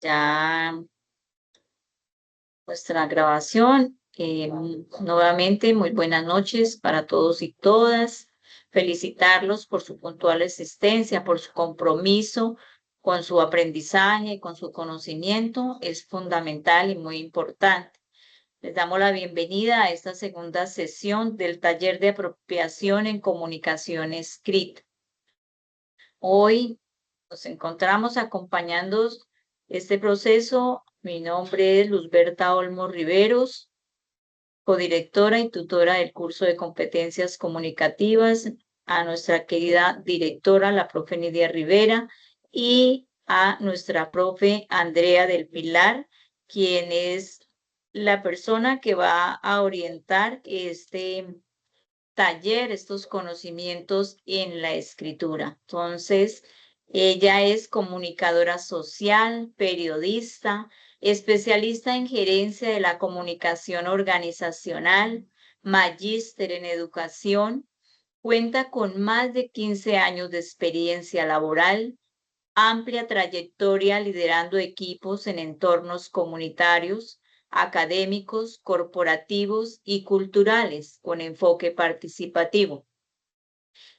ya nuestra grabación. Nuevamente, muy buenas noches para todos y todas. Felicitarlos por su puntual existencia, por su compromiso con su aprendizaje, con su conocimiento. Es fundamental y muy importante. Les damos la bienvenida a esta segunda sesión del taller de apropiación en comunicación escrita. Hoy nos encontramos acompañando este proceso. Mi nombre es Luzberta Olmos Riveros, codirectora y tutora del curso de competencias comunicativas, a nuestra querida directora, la profe Nidia Rivera, y a nuestra profe Andrea del Pilar, quien es la persona que va a orientar este taller, estos conocimientos en la escritura. Entonces, ella es comunicadora social, periodista, especialista en gerencia de la comunicación organizacional, magíster en educación, cuenta con más de 15 años de experiencia laboral, amplia trayectoria liderando equipos en entornos comunitarios, académicos, corporativos y culturales con enfoque participativo.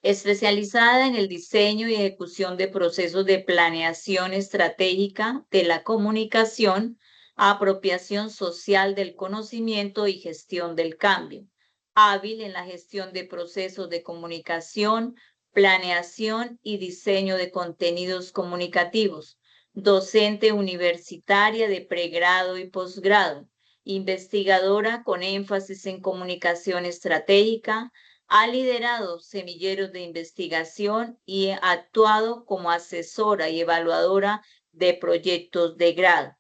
Especializada en el diseño y ejecución de procesos de planeación estratégica de la comunicación, apropiación social del conocimiento y gestión del cambio. Hábil en la gestión de procesos de comunicación, planeación y diseño de contenidos comunicativos. Docente universitaria de pregrado y posgrado. Investigadora con énfasis en comunicación estratégica. Ha liderado semilleros de investigación y ha actuado como asesora y evaluadora de proyectos de grado.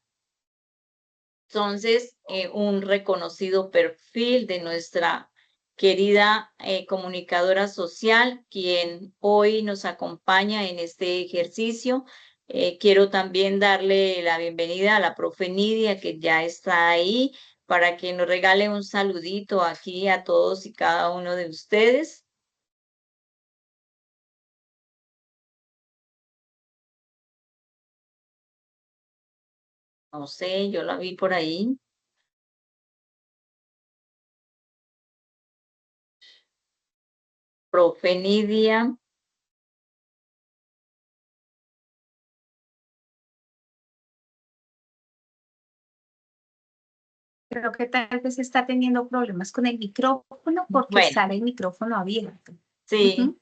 Entonces, un reconocido perfil de nuestra querida comunicadora social, quien hoy nos acompaña en este ejercicio. Quiero también darle la bienvenida a la profe Nidia, que ya está ahí, para que nos regale un saludito aquí a todos y cada uno de ustedes. No sé, yo la vi por ahí. Profe Nidia. Creo que tal vez está teniendo problemas con el micrófono porque Bueno, sale el micrófono abierto. sí.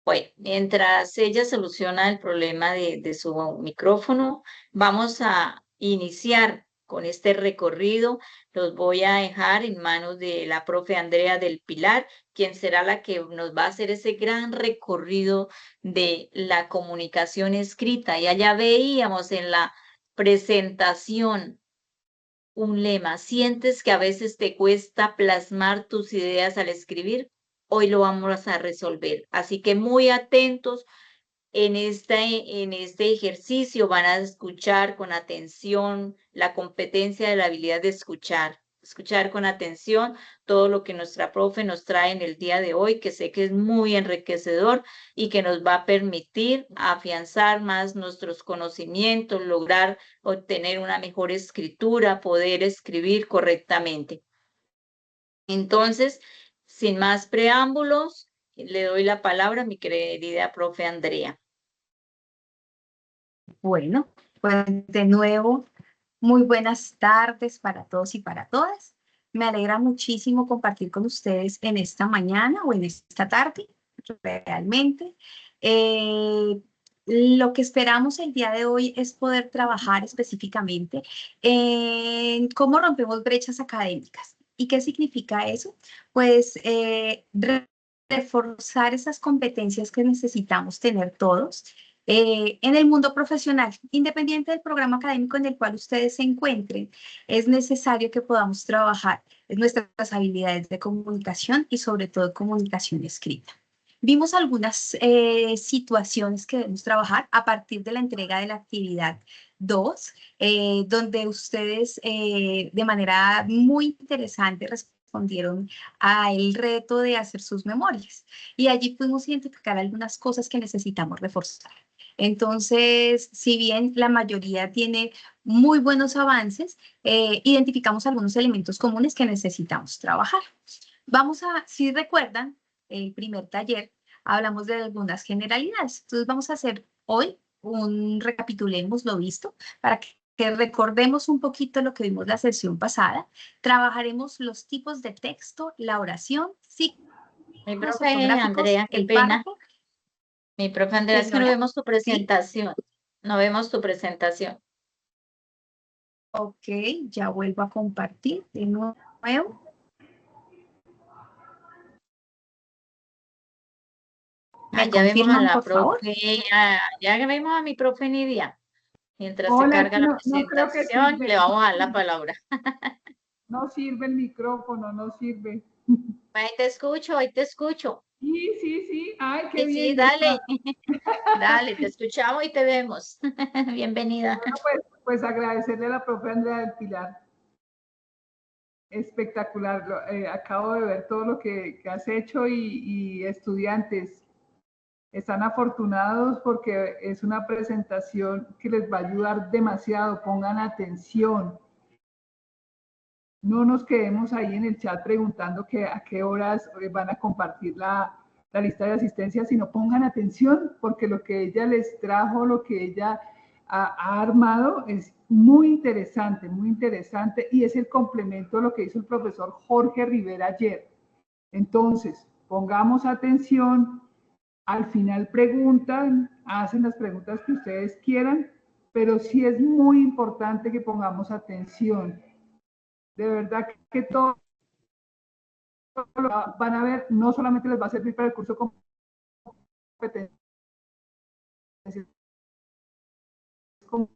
Bueno, mientras ella soluciona el problema de su micrófono, vamos a iniciar con este recorrido. Los voy a dejar en manos de la profe Andrea del Pilar, quien será la que nos va a hacer ese gran recorrido de la comunicación escrita. Y allá veíamos en la presentación un lema. ¿Sientes que a veces te cuesta plasmar tus ideas al escribir? Hoy lo vamos a resolver. Así que muy atentos en este ejercicio. Van a escuchar con atención la competencia de la habilidad de escuchar con atención todo lo que nuestra profe nos trae en el día de hoy, que sé que es muy enriquecedor y que nos va a permitir afianzar más nuestros conocimientos, lograr obtener una mejor escritura, poder escribir correctamente. Entonces, sin más preámbulos, le doy la palabra a mi querida profe Andrea. Bueno, pues de nuevo, muy buenas tardes para todos y para todas. Me alegra muchísimo compartir con ustedes en esta mañana o en esta tarde, realmente. Lo que esperamos el día de hoy es poder trabajar específicamente en cómo rompemos brechas académicas. ¿Y qué significa eso? Pues reforzar esas competencias que necesitamos tener todos en el mundo profesional, independiente del programa académico en el cual ustedes se encuentren. Es necesario que podamos trabajar en nuestras habilidades de comunicación y sobre todo comunicación escrita. Vimos algunas situaciones que debemos trabajar a partir de la entrega de la actividad 2, donde ustedes de manera muy interesante respondieron al reto de hacer sus memorias. Y allí pudimos identificar algunas cosas que necesitamos reforzar. Entonces, si bien la mayoría tiene muy buenos avances, identificamos algunos elementos comunes que necesitamos trabajar. Si recuerdan, el primer taller hablamos de algunas generalidades. Entonces vamos a hacer hoy recapitulemos lo visto para que recordemos un poquito lo que vimos la sesión pasada. Trabajaremos los tipos de texto, la oración, Mi signos profe ortográficos, Andrea, qué el pena. párrafo. Mi profe Andrea, es que no Señora, vemos tu ¿sí? presentación. No vemos tu presentación. Ok, ya vuelvo a compartir de nuevo. ¿Me Ya vemos a confirman, la por favor? profe, ya vemos a mi profe Nidia. Mientras se Hola, carga la no creo que presentación, sirve, le vamos a dar la palabra. no sirve el micrófono, no sirve. Ahí te escucho, ahí te escucho. Sí, sí, sí, ay, qué Sí, sí, bien, ya dale, está. dale, te escuchamos y te vemos. Bienvenida. Bueno, pues agradecerle a la profe Andrea del Pilar. Espectacular, acabo de ver todo lo que has hecho y estudiantes están afortunados porque es una presentación que les va a ayudar demasiado, pongan atención. No nos quedemos ahí en el chat preguntando a qué horas van a compartir la lista de asistencia, sino pongan atención porque lo que ella les trajo, lo que ella ha armado es muy interesante y es el complemento de lo que hizo el profesor Jorge Rivera ayer. Entonces, pongamos atención, al final preguntan, hacen las preguntas que ustedes quieran, pero sí es muy importante que pongamos atención. De verdad que todo lo van a ver, no solamente les va a servir para el curso de competencias, como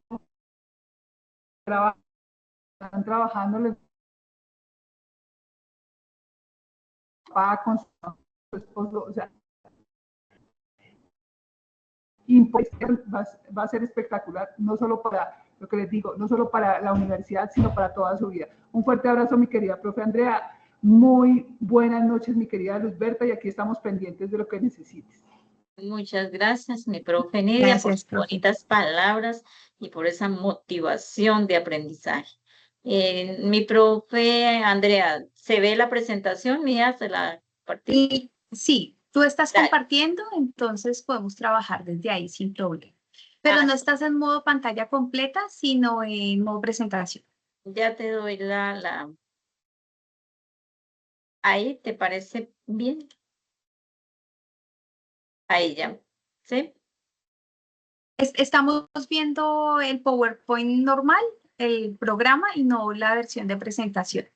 están trabajando, les va con su esposo, o sea, va a ser espectacular, no solo para lo que les digo, no solo para la universidad, sino para toda su vida. Un fuerte abrazo, mi querida profe Andrea. Muy buenas noches, mi querida Luzberta, y aquí estamos pendientes de lo que necesites. Muchas gracias, mi profe Nidia, por Gracias, sus profe. bonitas palabras y por esa motivación de aprendizaje. Mi profe Andrea, ¿se ve la presentación mía? ¿Se la compartí? Y sí, tú estás Dale. compartiendo, entonces podemos trabajar desde ahí sin problema. Pero Ah, no sí. estás en modo pantalla completa, sino en modo presentación. Ya te doy ahí, ¿te parece bien? Ahí ya, ¿sí? Estamos viendo el PowerPoint normal, el programa y no la versión de presentación.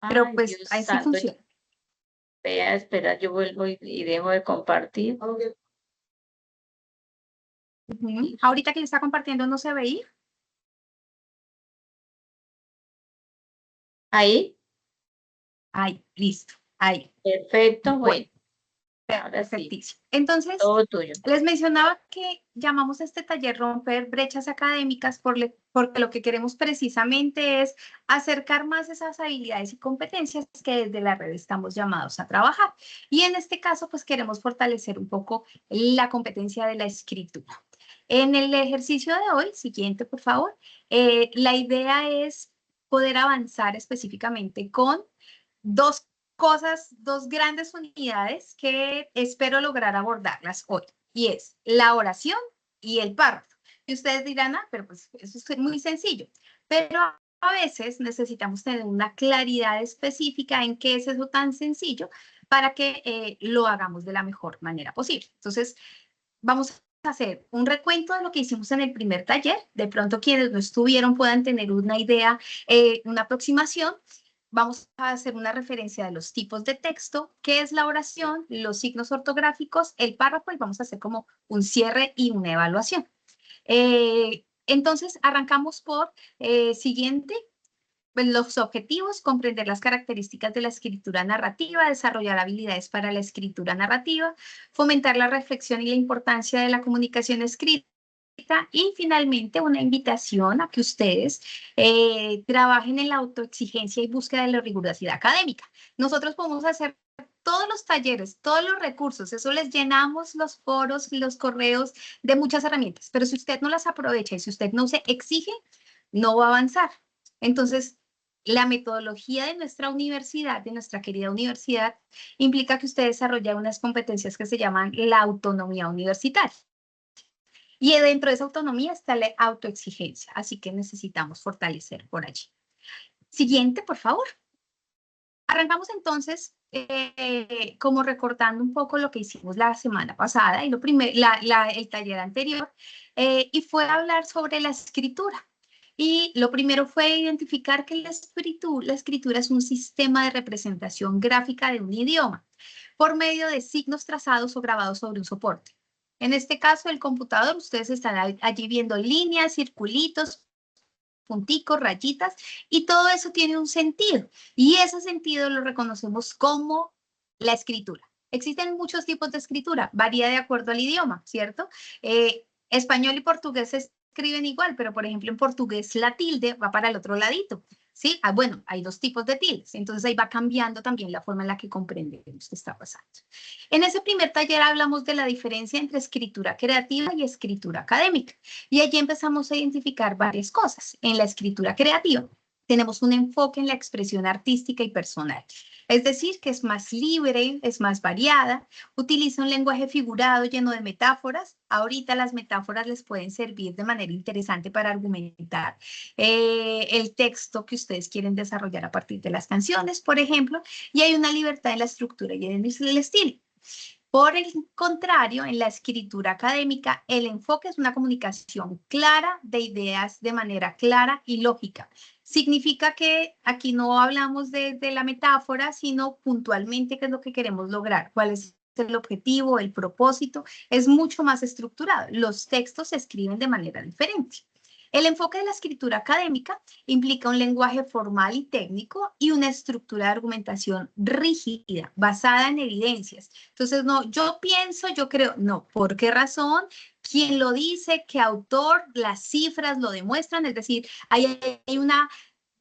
Pero Ay, pues Dios así santo, funciona. vea, espera, yo vuelvo y dejo de compartir. Ahorita que está compartiendo no se veía. Ahí, Ahí, listo. Ahí. perfecto, Bueno, bueno, ahora sí, perfectísimo. Entonces, todo tuyo. les mencionaba que llamamos a este taller Romper Brechas Académicas porque lo que queremos precisamente es acercar más esas habilidades y competencias que desde la red estamos llamados a trabajar. Y en este caso, pues queremos fortalecer un poco la competencia de la escritura. En el ejercicio de hoy, siguiente, por favor, la idea es poder avanzar específicamente con dos cosas, dos grandes unidades que espero lograr abordarlas hoy, y es la oración y el párrafo. Y ustedes dirán, pero pues eso es muy sencillo, pero a veces necesitamos tener una claridad específica en qué es eso tan sencillo para que lo hagamos de la mejor manera posible. Entonces, vamos a hacer un recuento de lo que hicimos en el primer taller. De pronto quienes no estuvieron puedan tener una idea, una aproximación. Vamos a hacer una referencia de los tipos de texto, qué es la oración, los signos ortográficos, el párrafo y vamos a hacer como un cierre y una evaluación. Entonces, arrancamos por siguiente. Pues los objetivos, comprender las características de la escritura narrativa, desarrollar habilidades para la escritura narrativa, fomentar la reflexión y la importancia de la comunicación escrita y finalmente una invitación a que ustedes trabajen en la autoexigencia y búsqueda de la rigurosidad académica. Nosotros podemos hacer todos los talleres, todos los recursos, eso les llenamos los foros, los correos de muchas herramientas, pero si usted no las aprovecha y si usted no se exige, no va a avanzar. Entonces, la metodología de nuestra universidad, de nuestra querida universidad, implica que usted desarrolla unas competencias que se llaman la autonomía universitaria. Y dentro de esa autonomía está la autoexigencia, así que necesitamos fortalecer por allí. Siguiente, por favor. Arrancamos entonces como recordando un poco lo que hicimos la semana pasada y el taller anterior, y fue hablar sobre la escritura. Y lo primero fue identificar que la escritura es un sistema de representación gráfica de un idioma por medio de signos trazados o grabados sobre un soporte. En este caso, el computador, ustedes están allí viendo líneas, circulitos, punticos, rayitas, y todo eso tiene un sentido. Y ese sentido lo reconocemos como la escritura. Existen muchos tipos de escritura, varía de acuerdo al idioma, ¿cierto? Español y portugués se escriben igual, pero por ejemplo en portugués la tilde va para el otro ladito, ¿sí? Bueno, hay dos tipos de tildes, entonces ahí va cambiando también la forma en la que comprendemos qué está pasando. En ese primer taller hablamos de la diferencia entre escritura creativa y escritura académica, y allí empezamos a identificar varias cosas. En la escritura creativa tenemos un enfoque en la expresión artística y personal. Es decir, que es más libre, es más variada, utiliza un lenguaje figurado lleno de metáforas. Ahorita las metáforas les pueden servir de manera interesante para argumentar el texto que ustedes quieren desarrollar a partir de las canciones, por ejemplo, y hay una libertad en la estructura y en el estilo. Por el contrario, en la escritura académica, el enfoque es una comunicación clara de ideas de manera clara y lógica. Significa que aquí no hablamos de la metáfora, sino puntualmente qué es lo que queremos lograr, cuál es el objetivo, el propósito, es mucho más estructurado. Los textos se escriben de manera diferente. El enfoque de la escritura académica implica un lenguaje formal y técnico y una estructura de argumentación rígida, basada en evidencias. Entonces, no, yo pienso, yo creo, no, ¿por qué razón? ¿Quién lo dice? ¿Qué autor? Las cifras lo demuestran, es decir, hay una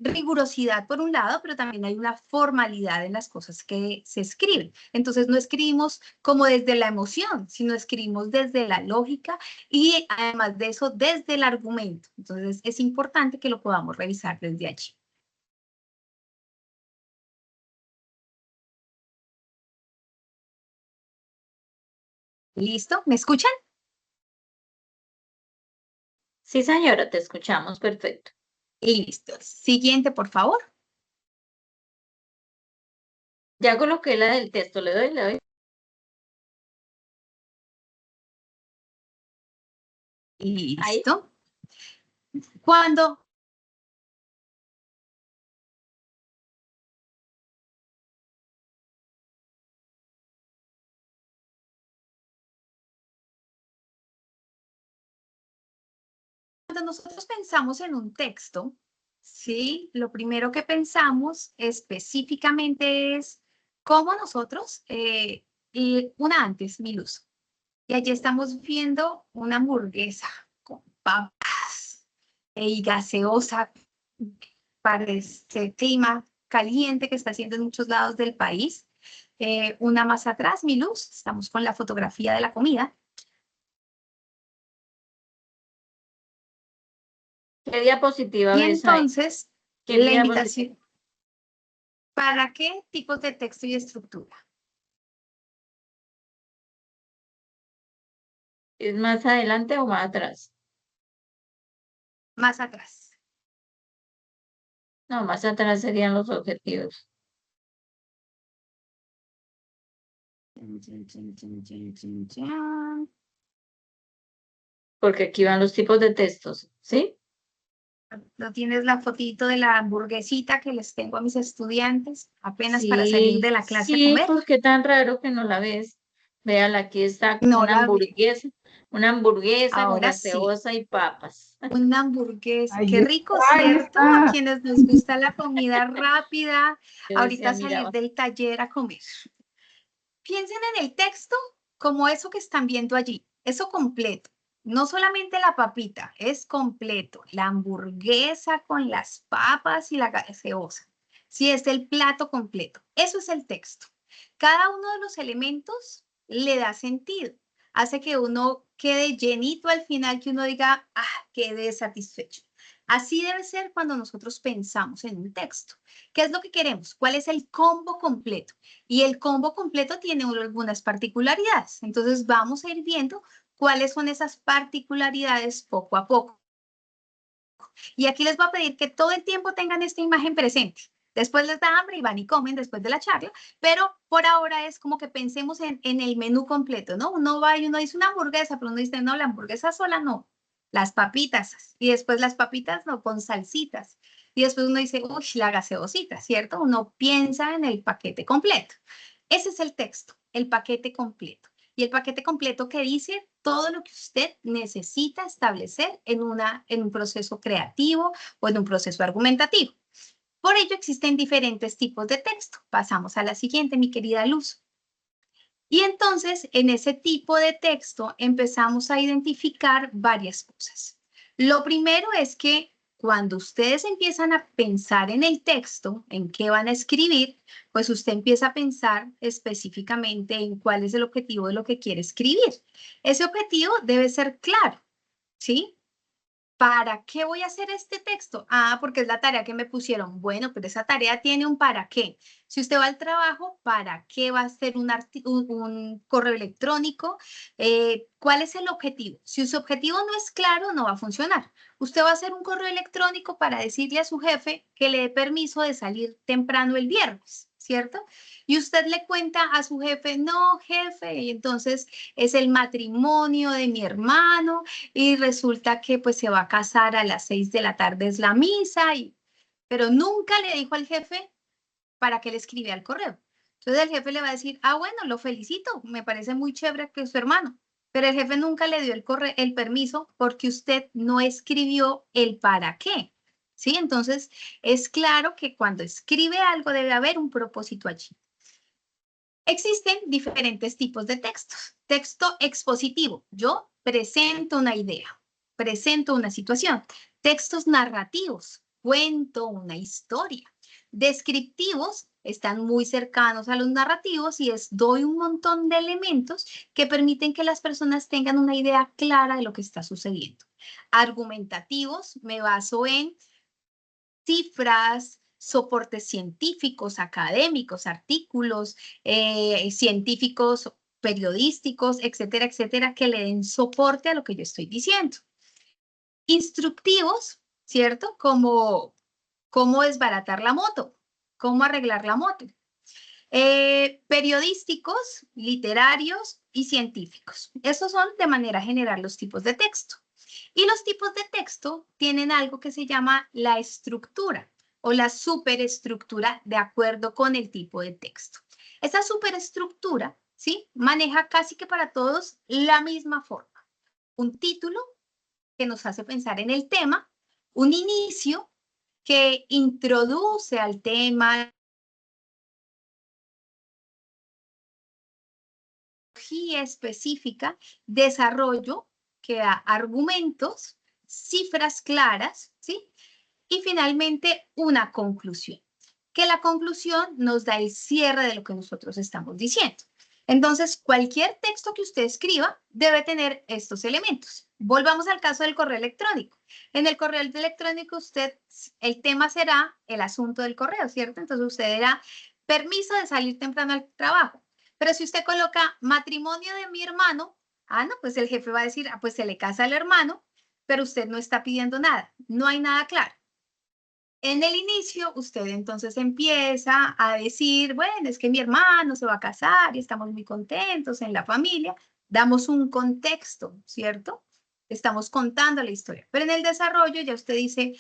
rigurosidad por un lado, pero también hay una formalidad en las cosas que se escriben. Entonces no escribimos como desde la emoción, sino escribimos desde la lógica y además de eso desde el argumento. Entonces es importante que lo podamos revisar desde allí. ¿Listo? ¿Me escuchan? Sí, señora, te escuchamos perfecto. Listo. Siguiente, por favor. Ya coloqué la del texto, le doy. Listo. Cuando nosotros pensamos en un texto, ¿sí? Lo primero que pensamos específicamente es cómo nosotros, y una antes, mi luz. Y allí estamos viendo una hamburguesa con papas y gaseosa para este clima caliente que está haciendo en muchos lados del país. Una más atrás, mi luz, estamos con la fotografía de la comida. ¿Qué diapositiva Y ves ahí? entonces, ¿Qué la diapositiva? invitación. ¿Para qué tipos de texto y estructura? ¿Es más adelante o más atrás? Más atrás. No, más atrás serían los objetivos. Porque aquí van los tipos de textos, ¿sí? ¿No tienes la fotito de la hamburguesita que les tengo a mis estudiantes apenas para salir de la clase a Sí, comer? pues qué tan raro que no la ves. Véala, aquí está No la vi. una hamburguesa con Ahora sí. gaseosa y papas. Una hamburguesa. Ahí Qué está, rico, ahí ¿cierto? A está. quienes nos gusta la comida rápida, Yo decía, ahorita mira, salir del taller a comer. Piensen en el texto como eso que están viendo allí, eso completo. No solamente la papita, es completo. La hamburguesa con las papas y la gaseosa. Sí, es el plato completo. Eso es el texto. Cada uno de los elementos le da sentido, hace que uno quede llenito al final, que uno diga, quedé satisfecho. Así debe ser cuando nosotros pensamos en un texto. ¿Qué es lo que queremos? ¿Cuál es el combo completo? Y el combo completo tiene algunas particularidades. Entonces vamos a ir viendo cuáles son esas particularidades poco a poco. Y aquí les voy a pedir que todo el tiempo tengan esta imagen presente. Después les da hambre y van y comen después de la charla, pero por ahora es como que pensemos en el menú completo, ¿no? Uno va y uno dice una hamburguesa, pero uno dice, no, la hamburguesa sola no, las papitas, y después las papitas no, con salsitas, y después uno dice, uy, la gaseosita, ¿cierto? Uno piensa en el paquete completo. Ese es el texto, el paquete completo. Y el paquete completo que dice todo lo que usted necesita establecer en un proceso creativo o en un proceso argumentativo. Por ello existen diferentes tipos de texto. Pasamos a la siguiente, mi querida Luz. Y entonces, en ese tipo de texto empezamos a identificar varias cosas. Lo primero es que cuando ustedes empiezan a pensar en el texto, en qué van a escribir, pues usted empieza a pensar específicamente en cuál es el objetivo de lo que quiere escribir. Ese objetivo debe ser claro, ¿sí? ¿Para qué voy a hacer este texto? Porque es la tarea que me pusieron. Bueno, pero esa tarea tiene un para qué. Si usted va al trabajo, ¿para qué va a hacer un correo electrónico? ¿Cuál es el objetivo? Si su objetivo no es claro, no va a funcionar. Usted va a hacer un correo electrónico para decirle a su jefe que le dé permiso de salir temprano el viernes, ¿cierto? Y usted le cuenta a su jefe, no, jefe, y entonces es el matrimonio de mi hermano y resulta que pues se va a casar a las 6 de la tarde es la misa, pero nunca le dijo al jefe para que le escribía el correo. Entonces el jefe le va a decir, bueno, lo felicito, me parece muy chévere que es su hermano, pero el jefe nunca le dio el permiso porque usted no escribió el para qué, ¿sí? Entonces es claro que cuando escribe algo debe haber un propósito allí. Existen diferentes tipos de textos. Texto expositivo. Yo presento una idea, presento una situación. Textos narrativos. Cuento una historia. Descriptivos están muy cercanos a los narrativos y doy un montón de elementos que permiten que las personas tengan una idea clara de lo que está sucediendo. Argumentativos, me baso en cifras, soportes científicos, académicos, artículos científicos, periodísticos, etcétera, etcétera, que le den soporte a lo que yo estoy diciendo. Instructivos, ¿cierto? Como cómo desbaratar la moto, cómo arreglar la moto. Periodísticos, literarios y científicos. Esos son de manera general los tipos de texto. Y los tipos de texto tienen algo que se llama la estructura o la superestructura de acuerdo con el tipo de texto. Esa superestructura, ¿sí? Maneja casi que para todos la misma forma. Un título que nos hace pensar en el tema, un inicio que introduce al tema, específica, desarrollo que da argumentos, cifras claras, ¿sí? Y finalmente una conclusión, que la conclusión nos da el cierre de lo que nosotros estamos diciendo. Entonces, cualquier texto que usted escriba debe tener estos elementos. Volvamos al caso del correo electrónico. En el correo electrónico el tema será el asunto del correo, ¿cierto? Entonces usted dirá, permiso de salir temprano al trabajo. Pero si usted coloca matrimonio de mi hermano, no, pues el jefe va a decir, pues se le casa al hermano, pero usted no está pidiendo nada, no hay nada claro. En el inicio, usted entonces empieza a decir, bueno, es que mi hermano se va a casar y estamos muy contentos en la familia. Damos un contexto, ¿cierto? Estamos contando la historia. Pero en el desarrollo ya usted dice,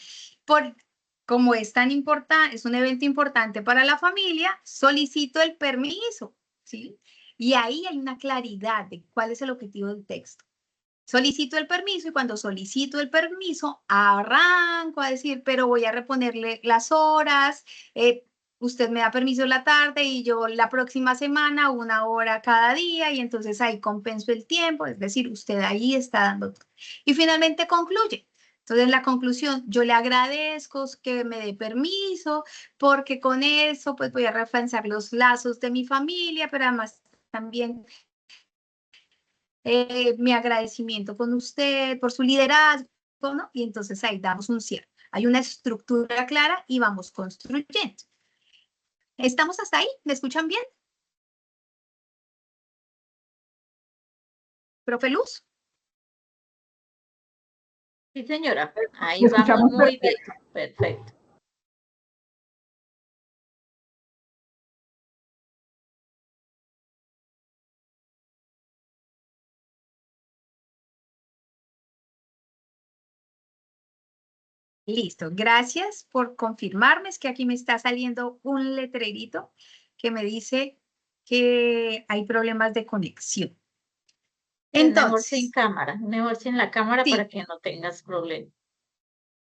como es tan importante, es un evento importante para la familia, solicito el permiso, ¿sí? Y ahí hay una claridad de cuál es el objetivo del texto. Solicito el permiso y cuando solicito el permiso arranco a decir, pero voy a reponerle las horas, usted me da permiso en la tarde y yo la próxima semana 1 hora cada día y entonces ahí compenso el tiempo, es decir, usted ahí está dando todo. Y finalmente concluye. Entonces, en la conclusión, yo le agradezco que me dé permiso, porque con eso pues voy a reforzar los lazos de mi familia, pero además también mi agradecimiento con usted por su liderazgo, ¿no? Y entonces ahí damos un cierre. Hay una estructura clara y vamos construyendo. ¿Estamos hasta ahí? ¿Me escuchan bien? ¿Profe Luz? Sí, señora, ahí Te vamos escuchamos muy bien. perfecto. Perfecto. Listo, gracias por confirmarme. Es que aquí me está saliendo un letrerito que me dice que hay problemas de conexión. Es mejor sin Entonces, cámara, mejor sin la cámara para sí, que no tengas problema.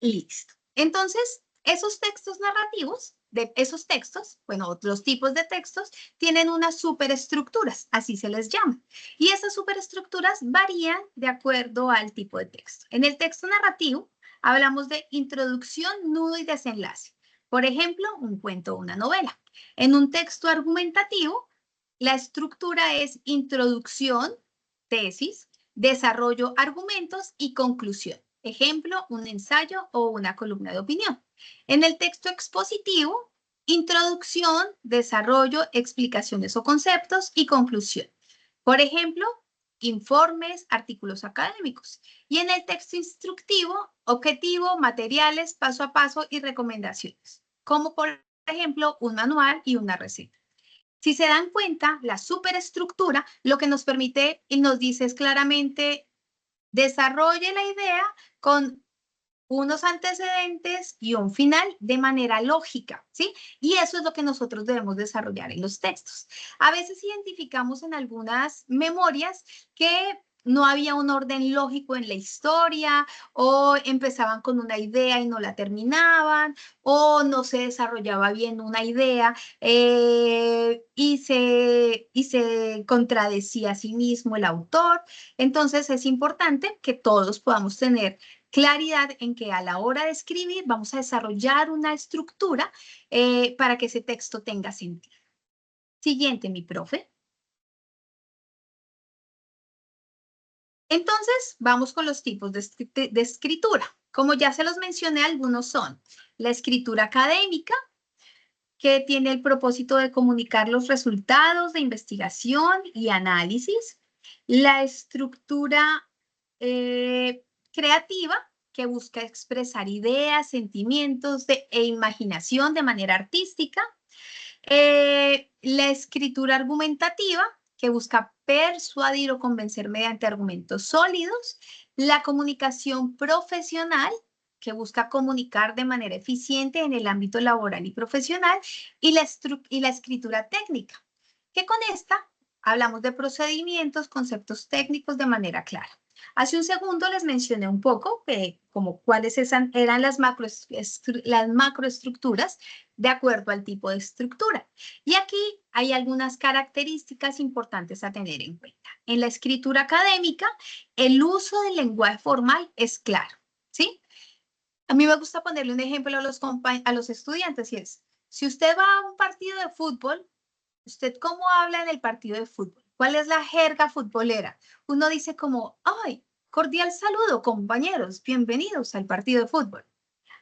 listo. Entonces, esos textos narrativos, de esos textos, bueno, los tipos de textos, tienen unas superestructuras, así se les llama. Y esas superestructuras varían de acuerdo al tipo de texto. En el texto narrativo, hablamos de introducción, nudo y desenlace. Por ejemplo, un cuento o una novela. En un texto argumentativo, la estructura es introducción, tesis, desarrollo, argumentos y conclusión. Ejemplo, un ensayo o una columna de opinión. En el texto expositivo, introducción, desarrollo, explicaciones o conceptos y conclusión. Por ejemplo, informes, artículos académicos. Y en el texto instructivo, objetivo, materiales, paso a paso y recomendaciones, como por ejemplo un manual y una receta. Si se dan cuenta, la superestructura lo que nos permite y nos dice es claramente desarrolle la idea con unos antecedentes y un final de manera lógica, ¿sí? Y eso es lo que nosotros debemos desarrollar en los textos. A veces identificamos en algunas memorias que no había un orden lógico en la historia, o empezaban con una idea y no la terminaban, o no se desarrollaba bien una idea y se contradecía a sí mismo el autor. Entonces es importante que todos podamos tener claridad en que a la hora de escribir vamos a desarrollar una estructura para que ese texto tenga sentido. Siguiente, mi profe. Entonces, vamos con los tipos de escritura. Como ya se los mencioné, algunos son la escritura académica, que tiene el propósito de comunicar los resultados de investigación y análisis. La estructura creativa, que busca expresar ideas, sentimientos e imaginación de manera artística. La escritura argumentativa, que busca persuadir o convencer mediante argumentos sólidos. La comunicación profesional, que busca comunicar de manera eficiente en el ámbito laboral y profesional. Y la escritura técnica, que con esta hablamos de procedimientos, conceptos técnicos de manera clara. Hace un segundo les mencioné un poco como cuáles eran las macroestructuras de acuerdo al tipo de estructura. Y aquí hay algunas características importantes a tener en cuenta. En la escritura académica, el uso del lenguaje formal es claro, ¿sí? A mí me gusta ponerle un ejemplo a los estudiantes y es, si usted va a un partido de fútbol, ¿usted cómo habla en el partido de fútbol? ¿Cuál es la jerga futbolera? Uno dice como, ay, cordial saludo, compañeros, bienvenidos al partido de fútbol.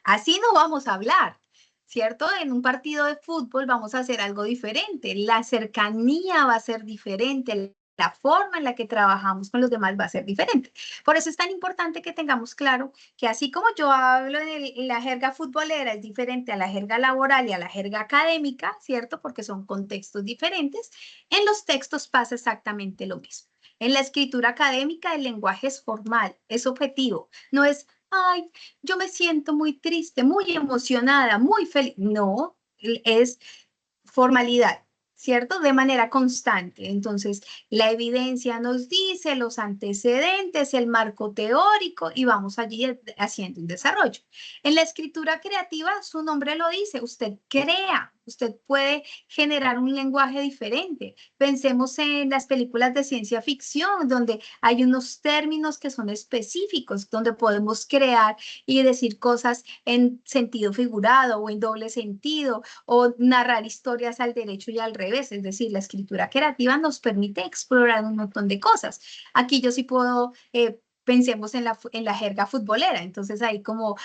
Así no vamos a hablar, ¿cierto? En un partido de fútbol vamos a hacer algo diferente. La cercanía va a ser diferente. La forma en la que trabajamos con los demás va a ser diferente. Por eso es tan importante que tengamos claro que así como yo hablo en la jerga futbolera es diferente a la jerga laboral y a la jerga académica, ¿cierto? Porque son contextos diferentes. En los textos pasa exactamente lo mismo. En la escritura académica el lenguaje es formal, es objetivo, no es, ay, yo me siento muy triste, muy emocionada, muy feliz. No, es formalidad, ¿cierto? De manera constante. Entonces, la evidencia nos dice los antecedentes, el marco teórico y vamos allí haciendo un desarrollo. En la escritura creativa, su nombre lo dice, usted crea, usted puede generar un lenguaje diferente. Pensemos en las películas de ciencia ficción, donde hay unos términos que son específicos, donde podemos crear y decir cosas en sentido figurado o en doble sentido, o narrar historias al derecho y al revés. Es decir, la escritura creativa nos permite explorar un montón de cosas. Aquí yo sí puedo... pensemos en la jerga futbolera, entonces ahí como,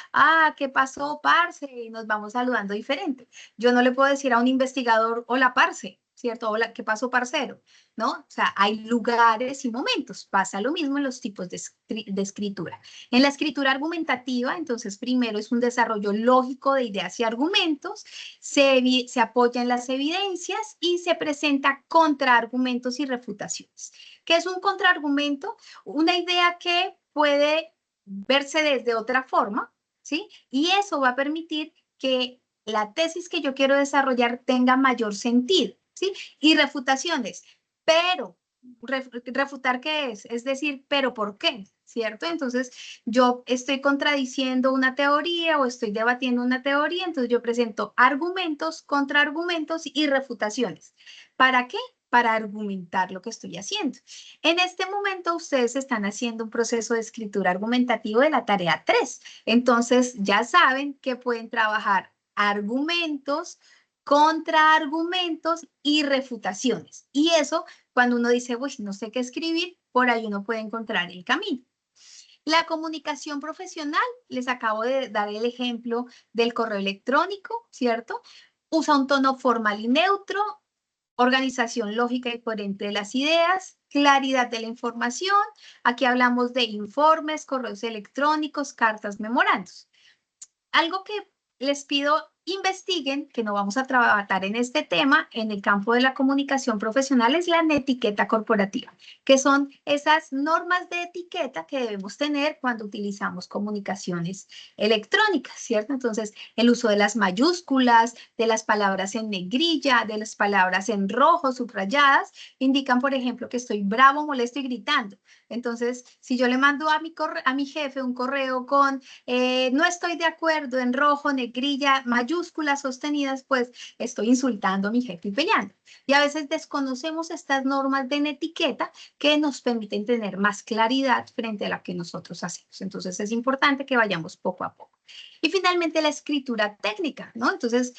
¿qué pasó, parce? Y nos vamos saludando diferente. Yo no le puedo decir a un investigador, hola, parce, ¿cierto? Hola, ¿qué pasó, parcero? ¿No? O sea, hay lugares y momentos. Pasa lo mismo en los tipos de escritura. En la escritura argumentativa, entonces, primero es un desarrollo lógico de ideas y argumentos, se apoya en las evidencias y se presenta contraargumentos y refutaciones. ¿Qué es un contraargumento? Una idea que puede verse desde otra forma, ¿sí? Y eso va a permitir que la tesis que yo quiero desarrollar tenga mayor sentido, ¿sí? Y refutaciones, pero, ¿refutar qué es? Es decir, ¿pero por qué? ¿Cierto? Entonces, yo estoy contradiciendo una teoría o estoy debatiendo una teoría, entonces yo presento argumentos, contraargumentos y refutaciones. ¿Para qué? Para argumentar lo que estoy haciendo. En este momento ustedes están haciendo un proceso de escritura argumentativo de la tarea 3. Entonces ya saben que pueden trabajar argumentos, contraargumentos y refutaciones. Y eso, cuando uno dice, uy, no sé qué escribir, por ahí uno puede encontrar el camino. La comunicación profesional, les acabo de dar el ejemplo del correo electrónico, ¿cierto? Usa un tono formal y neutro, organización lógica y coherente de las ideas, claridad de la información. Aquí hablamos de informes, correos electrónicos, cartas, memorandos. Algo que les pido investiguen, que no vamos a trabajar en este tema, en el campo de la comunicación profesional, es la etiqueta corporativa, que son esas normas de etiqueta que debemos tener cuando utilizamos comunicaciones electrónicas, ¿cierto? Entonces, el uso de las mayúsculas, de las palabras en negrilla, de las palabras en rojo, subrayadas, indican, por ejemplo, que estoy bravo, molesto y gritando. Entonces, si yo le mando a mi jefe un correo con no estoy de acuerdo en rojo, negrilla, mayúsculas sostenidas, pues estoy insultando a mi jefe y peleando. Y a veces desconocemos estas normas de etiqueta que nos permiten tener más claridad frente a lo que nosotros hacemos. Entonces es importante que vayamos poco a poco. Y finalmente la escritura técnica, ¿no? Entonces,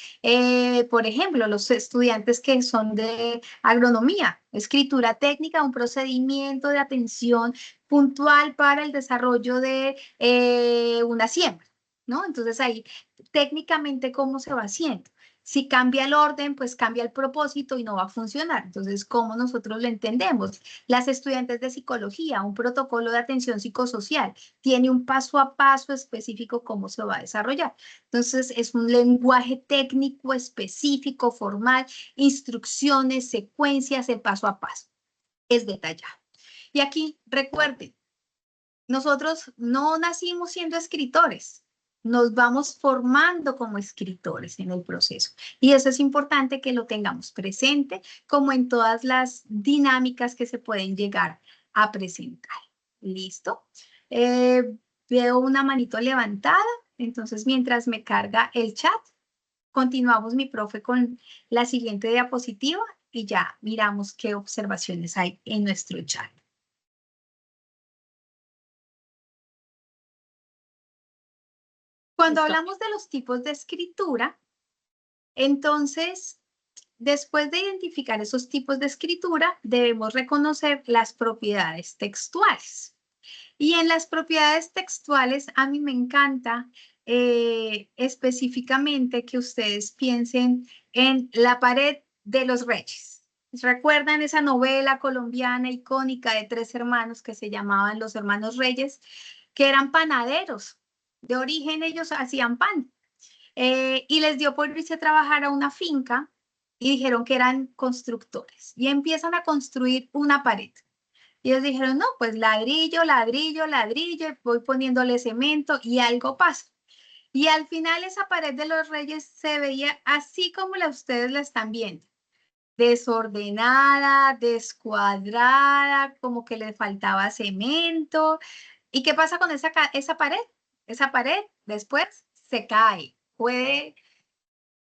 por ejemplo, los estudiantes que son de agronomía, escritura técnica, un procedimiento de atención puntual para el desarrollo de una siembra, ¿no? Entonces ahí, técnicamente, ¿cómo se va haciendo? Si cambia el orden, pues cambia el propósito y no va a funcionar. Entonces, ¿cómo nosotros lo entendemos? Las estudiantes de psicología, un protocolo de atención psicosocial, tiene un paso a paso específico cómo se va a desarrollar. Entonces, es un lenguaje técnico específico, formal, instrucciones, secuencias, el paso a paso. Es detallado. Y aquí, recuerden, nosotros no nacimos siendo escritores, nos vamos formando como escritores en el proceso. Y eso es importante que lo tengamos presente, como en todas las dinámicas que se pueden llegar a presentar. ¿Listo? Veo una manito levantada, entonces mientras me carga el chat, continuamos, mi profe, con la siguiente diapositiva y ya miramos qué observaciones hay en nuestro chat. Cuando hablamos de los tipos de escritura, entonces, después de identificar esos tipos de escritura, debemos reconocer las propiedades textuales. Y en las propiedades textuales, a mí me encanta específicamente que ustedes piensen en La pared de los Reyes. ¿Recuerdan esa novela colombiana icónica de 3 hermanos que se llamaban Los Hermanos Reyes, que eran panaderos? De origen ellos hacían pan. Y les dio por irse a trabajar a una finca y dijeron que eran constructores. Y empiezan a construir una pared. Y ellos dijeron, no, pues ladrillo, ladrillo, ladrillo, voy poniéndole cemento y algo pasa. Y al final esa pared de los Reyes se veía así como ustedes la están viendo. desordenada, descuadrada, como que le faltaba cemento. ¿Y qué pasa con esa pared? Esa pared después se cae, puede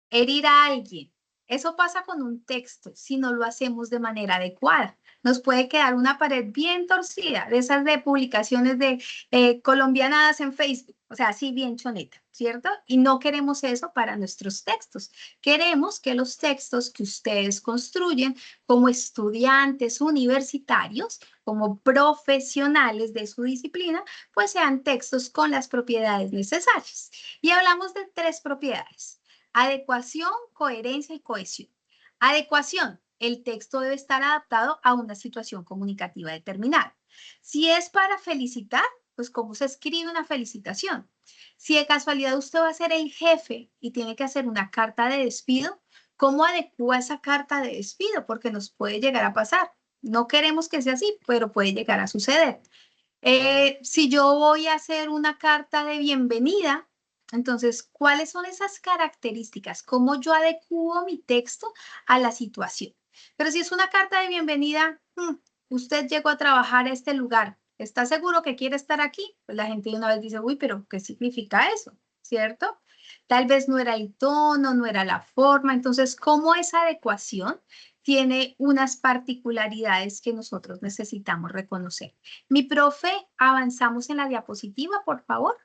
herir a alguien. Eso pasa con un texto si no lo hacemos de manera adecuada. Nos puede quedar una pared bien torcida, de esas de publicaciones de colombianadas en Facebook, o sea, así bien choneta, ¿cierto? Y no queremos eso para nuestros textos. Queremos que los textos que ustedes construyen como estudiantes universitarios, como profesionales de su disciplina, pues sean textos con las propiedades necesarias. Y hablamos de 3 propiedades. Adecuación, coherencia y cohesión. Adecuación. El texto debe estar adaptado a una situación comunicativa determinada. Si es para felicitar, pues ¿cómo se escribe una felicitación? Si de casualidad usted va a ser el jefe y tiene que hacer una carta de despido, ¿cómo adecua esa carta de despido? Porque nos puede llegar a pasar. No queremos que sea así, pero puede llegar a suceder. Si yo voy a hacer una carta de bienvenida, entonces, ¿cuáles son esas características? ¿Cómo yo adecuo mi texto a la situación? Pero si es una carta de bienvenida, usted llegó a trabajar a este lugar, ¿está seguro que quiere estar aquí? Pues la gente de una vez dice, uy, pero ¿qué significa eso? ¿Cierto? Tal vez no era el tono, no era la forma. Entonces, ¿cómo esa adecuación tiene unas particularidades que nosotros necesitamos reconocer? Mi profe, avanzamos en la diapositiva, por favor.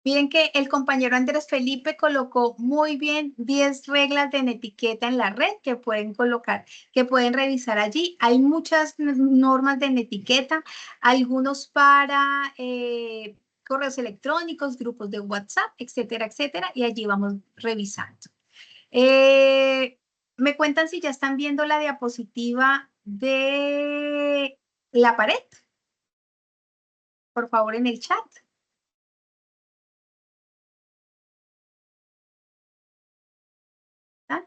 Miren que el compañero Andrés Felipe colocó muy bien 10 reglas de etiqueta en la red que pueden colocar, que pueden revisar allí. Hay muchas normas de etiqueta, algunos para correos electrónicos, grupos de WhatsApp, etcétera, etcétera, y allí vamos revisando. ¿Me cuentan si ya están viendo la diapositiva de la pared? Por favor, en el chat. ¿Ah?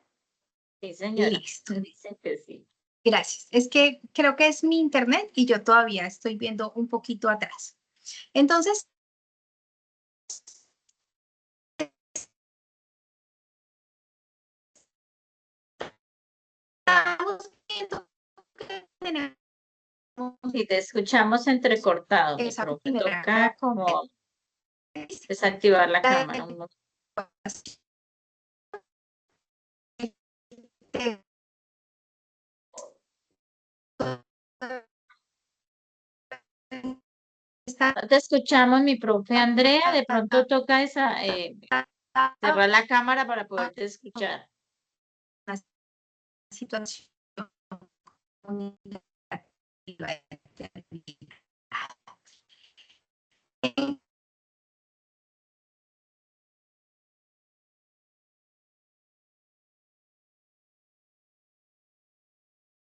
Sí, señora. Listo. Dicen que sí. Gracias. Es que creo que es mi internet y yo todavía estoy viendo un poquito atrás. Entonces, estamos viendo que tenemos Y te escuchamos entrecortado, mi esa profe. primera Toca como desactivar la cámara. No te escuchamos, mi profe Andrea. De pronto toca cerrar la cámara para poderte escuchar. situación comunicativa determinada.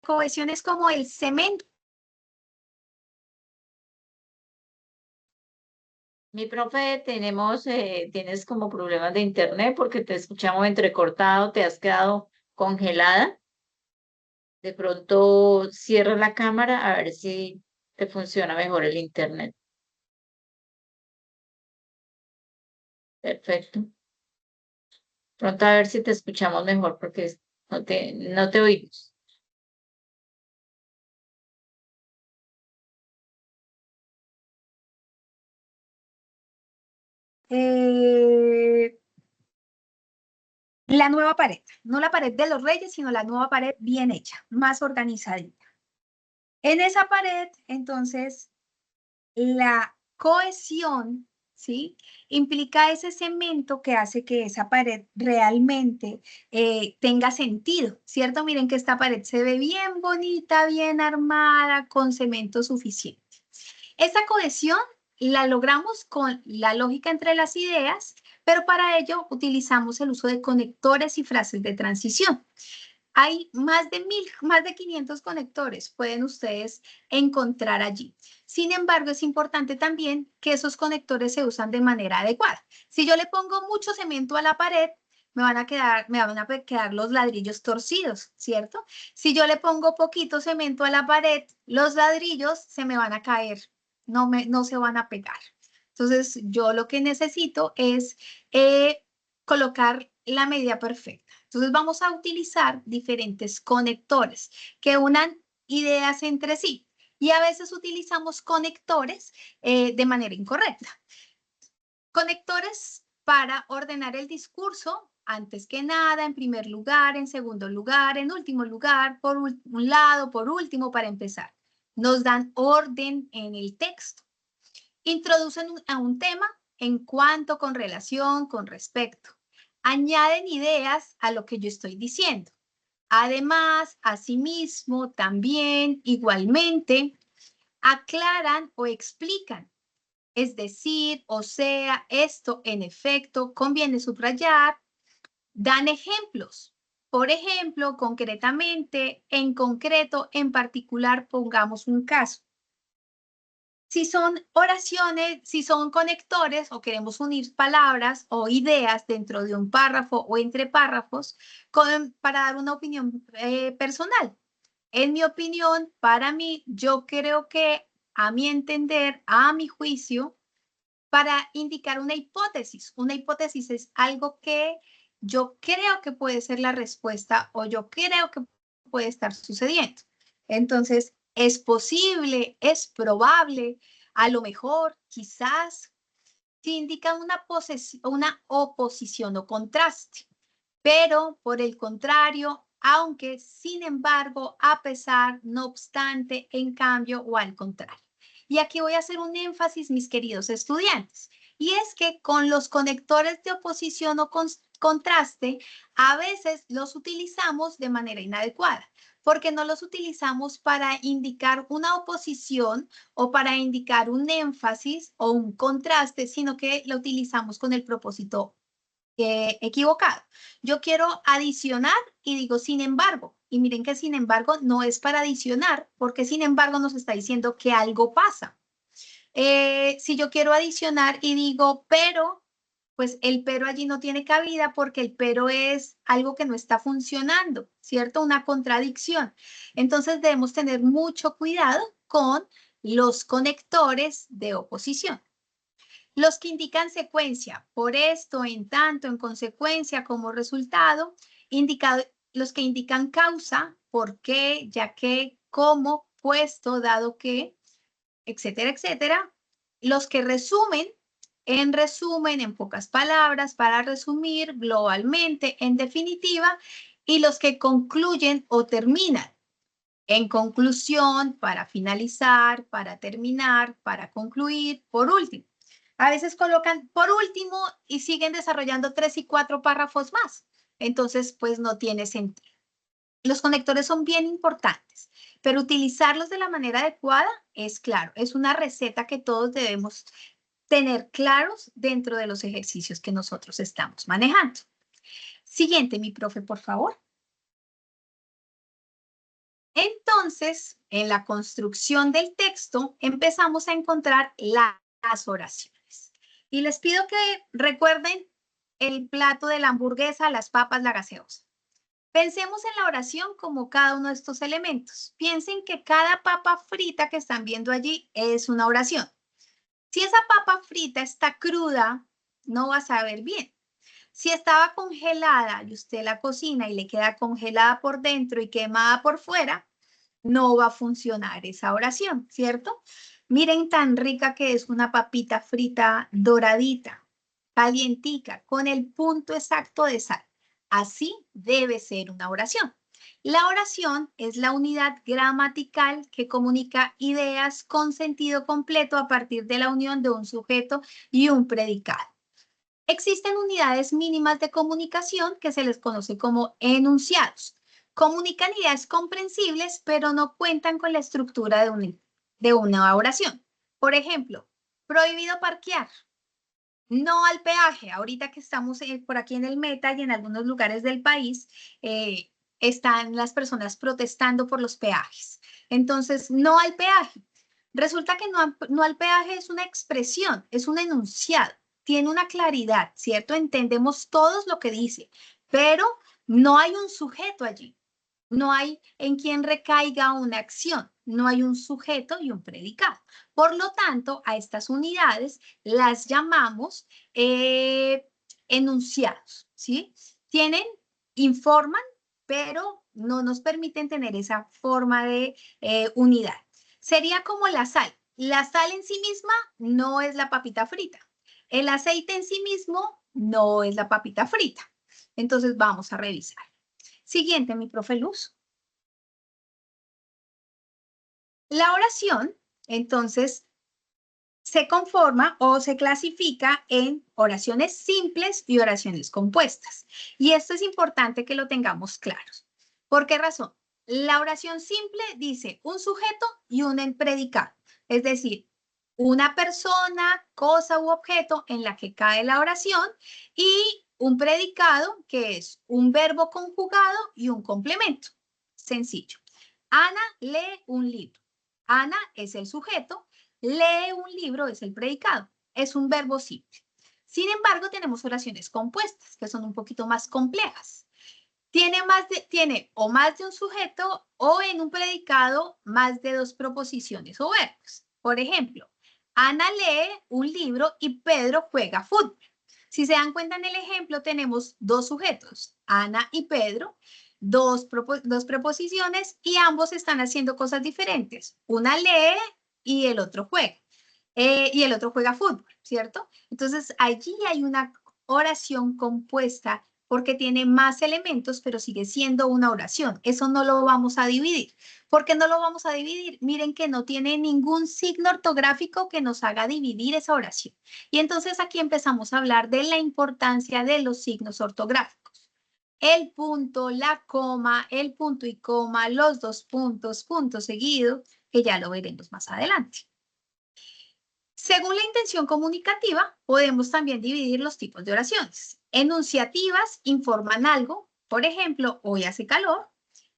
Cohesión es como el cemento. Mi profe, tienes como problemas de internet porque te escuchamos entrecortado, te has quedado congelada. De pronto cierra la cámara a ver si te funciona mejor el internet. Perfecto. Pronto a ver si te escuchamos mejor porque no te oímos. La nueva pared, no la pared de los reyes, sino la nueva pared bien hecha, más organizadita. En esa pared, entonces, la cohesión, ¿sí? Implica ese cemento que hace que esa pared realmente tenga sentido, ¿cierto? Miren que esta pared se ve bien bonita, bien armada, con cemento suficiente. Esa cohesión la logramos con la lógica entre las ideas, pero para ello utilizamos el uso de conectores y frases de transición. Hay más de 500 conectores, pueden ustedes encontrar allí. Sin embargo, es importante también que esos conectores se usan de manera adecuada. Si yo le pongo mucho cemento a la pared, me van a quedar los ladrillos torcidos, ¿cierto? Si yo le pongo poquito cemento a la pared, los ladrillos se me van a caer, no se van a pegar. Entonces, yo lo que necesito es colocar la medida perfecta. Entonces vamos a utilizar diferentes conectores que unan ideas entre sí. Y a veces utilizamos conectores de manera incorrecta. Conectores para ordenar el discurso, antes que nada, en primer lugar, en segundo lugar, en último lugar, por un lado, por último, para empezar. Nos dan orden en el texto. Introducen a un tema en cuanto, con relación, con respecto. Añaden ideas a lo que yo estoy diciendo. Además, asimismo, también, igualmente, aclaran o explican. Es decir, o sea, esto, en efecto, conviene subrayar. Dan ejemplos. Por ejemplo, concretamente, en concreto, en particular, pongamos un caso. Si son oraciones, si son conectores o queremos unir palabras o ideas dentro de un párrafo o entre párrafos para dar una opinión personal. En mi opinión, para mí, yo creo que a mi entender, a mi juicio, para indicar una hipótesis. Una hipótesis es algo que yo creo que puede ser la respuesta o yo creo que puede estar sucediendo. Entonces, es posible, es probable, a lo mejor, quizás, si indica una oposición o contraste. Pero, por el contrario, aunque, sin embargo, a pesar, no obstante, en cambio o al contrario. Y aquí voy a hacer un énfasis, mis queridos estudiantes, y es que con los conectores de oposición o contraste, a veces los utilizamos de manera inadecuada, porque no los utilizamos para indicar una oposición o para indicar un énfasis o un contraste, sino que lo utilizamos con el propósito equivocado. Yo quiero adicionar y digo sin embargo. Y miren que sin embargo no es para adicionar, porque sin embargo nos está diciendo que algo pasa. Si yo quiero adicionar y digo pero, pues el pero allí no tiene cabida porque el pero es algo que no está funcionando, ¿cierto? Una contradicción. Entonces debemos tener mucho cuidado con los conectores de oposición. Los que indican secuencia, por esto, en tanto, en consecuencia, como resultado, los que indican causa, por qué, ya que, cómo, puesto, dado que, etcétera, etcétera. Los que resumen, en pocas palabras, para resumir globalmente, en definitiva, y los que concluyen o terminan. En conclusión, para finalizar, para terminar, para concluir, por último. A veces colocan por último y siguen desarrollando 3 y 4 párrafos más. Entonces, pues no tiene sentido. Los conectores son bien importantes, pero utilizarlos de la manera adecuada es claro. Es una receta que todos debemos tener claros dentro de los ejercicios que nosotros estamos manejando. Siguiente, mi profe, por favor. Entonces, en la construcción del texto, empezamos a encontrar las oraciones. Y les pido que recuerden el plato de la hamburguesa, las papas, la gaseosa. Pensemos en la oración como cada uno de estos elementos. Piensen que cada papa frita que están viendo allí es una oración. Si esa papa frita está cruda, no va a saber bien. Si estaba congelada y usted la cocina y le queda congelada por dentro y quemada por fuera, no va a funcionar esa oración, ¿cierto? Miren tan rica que es una papita frita doradita, calientica, con el punto exacto de sal. Así debe ser una oración. La oración es la unidad gramatical que comunica ideas con sentido completo a partir de la unión de un sujeto y un predicado. Existen unidades mínimas de comunicación que se les conoce como enunciados. Comunican ideas comprensibles, pero no cuentan con la estructura de una oración. Por ejemplo, prohibido parquear, no al peaje. Ahorita que estamos por aquí en el Meta y en algunos lugares del país, están las personas protestando por los peajes. Entonces, no al peaje. Resulta que no al peaje es una expresión, es un enunciado. Tiene una claridad, ¿cierto? Entendemos todos lo que dice, pero no hay un sujeto allí. No hay en quien recaiga una acción, no hay un sujeto y un predicado. Por lo tanto, a estas unidades las llamamos enunciados, ¿sí? informan, pero no nos permiten tener esa forma de unidad. Sería como la sal. La sal en sí misma no es la papita frita. El aceite en sí mismo no es la papita frita. Entonces vamos a revisar. Siguiente, mi profe Luz. La oración, entonces, se conforma o se clasifica en oraciones simples y oraciones compuestas. Y esto es importante que lo tengamos claros. ¿Por qué razón? La oración simple dice un sujeto y un predicado. Es decir, una persona, cosa u objeto en la que cae la oración y un predicado que es un verbo conjugado y un complemento. Sencillo. Ana lee un libro. Ana es el sujeto, lee un libro es el predicado. Es un verbo simple. Sin embargo, tenemos oraciones compuestas, que son un poquito más complejas. Tiene o más de un sujeto o en un predicado más de dos proposiciones o verbos. Por ejemplo, Ana lee un libro y Pedro juega fútbol. Si se dan cuenta en el ejemplo, tenemos dos sujetos, Ana y Pedro, dos preposiciones y ambos están haciendo cosas diferentes. Una lee y el otro juega. Y el otro juega fútbol, ¿cierto? Entonces, allí hay una oración compuesta porque tiene más elementos, pero sigue siendo una oración. Eso no lo vamos a dividir. ¿Por qué no lo vamos a dividir? Miren que no tiene ningún signo ortográfico que nos haga dividir esa oración. Y entonces aquí empezamos a hablar de la importancia de los signos ortográficos. El punto, la coma, el punto y coma, los dos puntos, punto seguido, que ya lo veremos más adelante. Según la intención comunicativa, podemos también dividir los tipos de oraciones. Enunciativas informan algo, por ejemplo, hoy hace calor.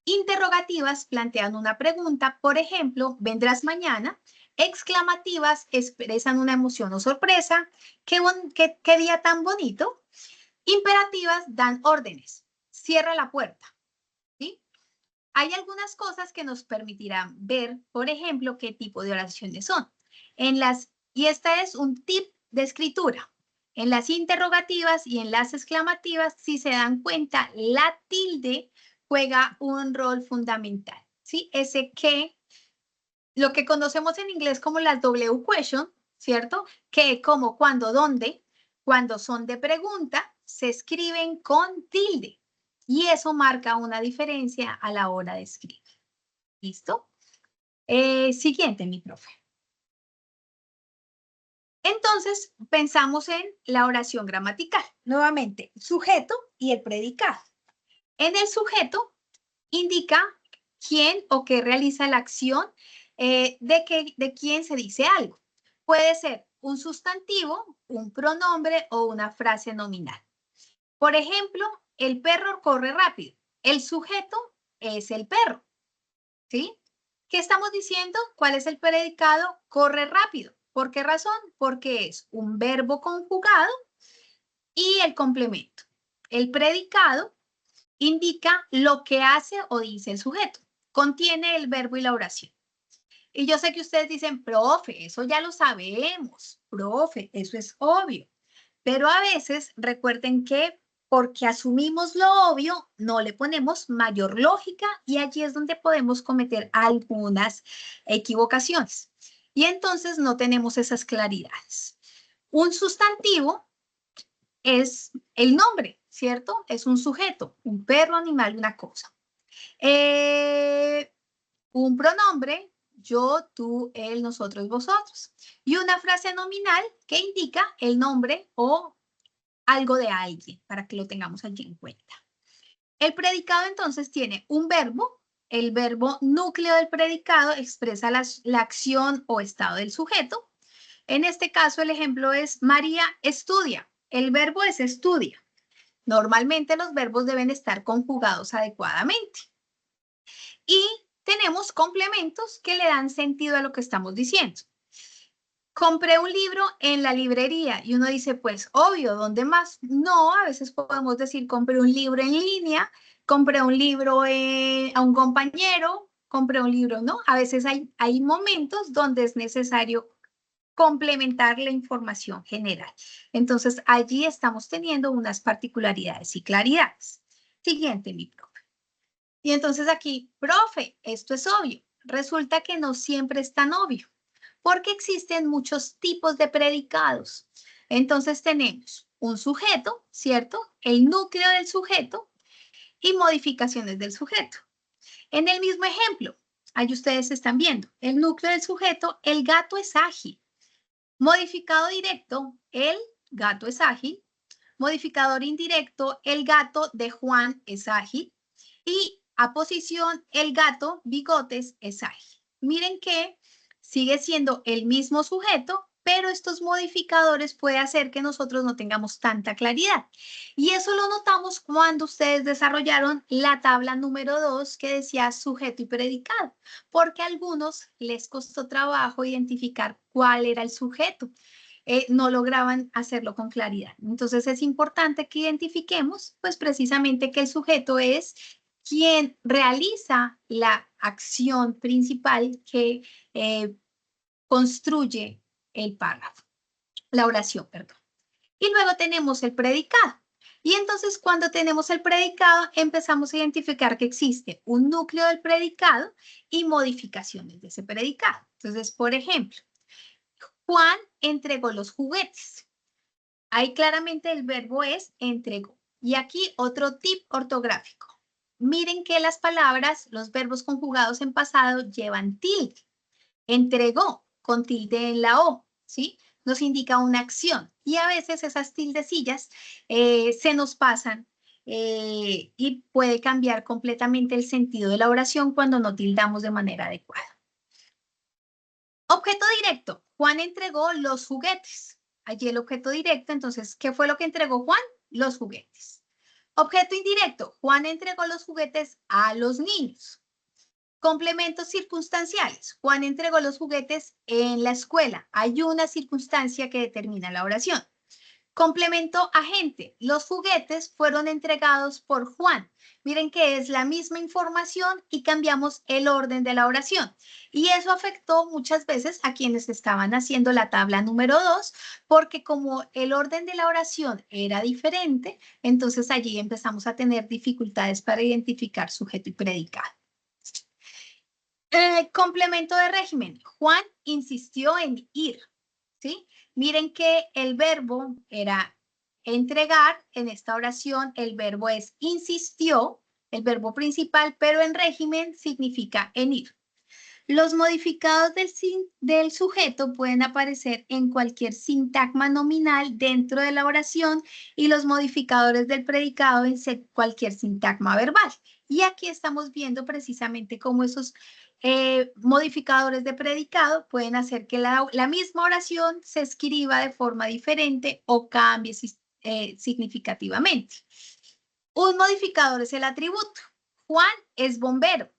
Interrogativas plantean una pregunta, por ejemplo, ¿vendrás mañana? Exclamativas expresan una emoción o sorpresa, ¿qué día tan bonito? Imperativas dan órdenes, cierra la puerta. ¿Sí? Hay algunas cosas que nos permitirán ver, por ejemplo, qué tipo de oraciones son. Y esta es un tip de escritura. En las interrogativas y en las exclamativas, si se dan cuenta, la tilde juega un rol fundamental. ¿Sí? Ese que, lo que conocemos en inglés como las W question, ¿cierto? Que como, cuando, dónde, cuando son de pregunta, se escriben con tilde. Y eso marca una diferencia a la hora de escribir. ¿Listo? Siguiente, mi profe. Entonces, pensamos en la oración gramatical. Nuevamente, sujeto y el predicado. En el sujeto indica quién o qué realiza la acción de quién se dice algo. Puede ser un sustantivo, un pronombre o una frase nominal. Por ejemplo, el perro corre rápido. El sujeto es el perro. ¿Sí? ¿Qué estamos diciendo? ¿Cuál es el predicado? Corre rápido. ¿Por qué razón? Porque es un verbo conjugado y el complemento. El predicado indica lo que hace o dice el sujeto. Contiene el verbo y la oración. Y yo sé que ustedes dicen, profe, eso ya lo sabemos. Profe, eso es obvio. Pero a veces recuerden que porque asumimos lo obvio, no le ponemos mayor lógica y allí es donde podemos cometer algunas equivocaciones. Y entonces no tenemos esas claridades. Un sustantivo es el nombre, ¿cierto? Es un sujeto, un perro, animal, una cosa. Un pronombre, yo, tú, él, nosotros, vosotros. Y una frase nominal que indica el nombre o algo de alguien, para que lo tengamos allí en cuenta. El predicado entonces tiene un verbo. El verbo núcleo del predicado expresa la acción o estado del sujeto. En este caso, el ejemplo es María estudia. El verbo es estudia. Normalmente los verbos deben estar conjugados adecuadamente. Y tenemos complementos que le dan sentido a lo que estamos diciendo. Compré un libro en la librería y uno dice, pues obvio, ¿dónde más? No, a veces podemos decir, compré un libro en línea, compré un libro a un compañero, compré un libro, ¿no? A veces hay momentos donde es necesario complementar la información general. Entonces, allí estamos teniendo unas particularidades y claridades. Siguiente, mi profe. Y entonces aquí, profe, esto es obvio. Resulta que no siempre es tan obvio, porque existen muchos tipos de predicados. Entonces tenemos un sujeto, ¿cierto? El núcleo del sujeto y modificaciones del sujeto. En el mismo ejemplo, ahí ustedes están viendo, el núcleo del sujeto, el gato es ágil. Modificado directo, el gato es ágil. Modificador indirecto, el gato de Juan es ágil. Y aposición, el gato Bigotes es ágil. Miren que sigue siendo el mismo sujeto, pero estos modificadores pueden hacer que nosotros no tengamos tanta claridad. Y eso lo notamos cuando ustedes desarrollaron la tabla número 2 que decía sujeto y predicado, porque a algunos les costó trabajo identificar cuál era el sujeto. No lograban hacerlo con claridad. Entonces es importante que identifiquemos, pues precisamente que el sujeto es quien realiza la acción principal que construye el párrafo, la oración, perdón. Y luego tenemos el predicado. Y entonces cuando tenemos el predicado, empezamos a identificar que existe un núcleo del predicado y modificaciones de ese predicado. Entonces, por ejemplo, Juan entregó los juguetes. Ahí claramente el verbo es entregó. Y aquí otro tip ortográfico. Miren que las palabras, los verbos conjugados en pasado llevan tilde. Entregó con tilde en la O, ¿sí? Nos indica una acción. Y a veces esas tildecillas se nos pasan y puede cambiar completamente el sentido de la oración cuando no tildamos de manera adecuada. Objeto directo. Juan entregó los juguetes. Allí el objeto directo, entonces, ¿qué fue lo que entregó Juan? Los juguetes. Objeto indirecto. Juan entregó los juguetes a los niños. Complementos circunstanciales. Juan entregó los juguetes en la escuela. Hay una circunstancia que determina la oración. Complemento agente. Los juguetes fueron entregados por Juan. Miren que es la misma información y cambiamos el orden de la oración. Y eso afectó muchas veces a quienes estaban haciendo la tabla número 2, porque como el orden de la oración era diferente, entonces allí empezamos a tener dificultades para identificar sujeto y predicado. Complemento de régimen. Juan insistió en ir. ¿Sí? Miren que el verbo era entregar. En esta oración el verbo es insistió, el verbo principal, pero en régimen significa en ir. Los modificados del sujeto pueden aparecer en cualquier sintagma nominal dentro de la oración y los modificadores del predicado en cualquier sintagma verbal. Y aquí estamos viendo precisamente cómo esos modificadores de predicado pueden hacer que la misma oración se escriba de forma diferente o cambie significativamente. Un modificador es el atributo. Juan es bombero.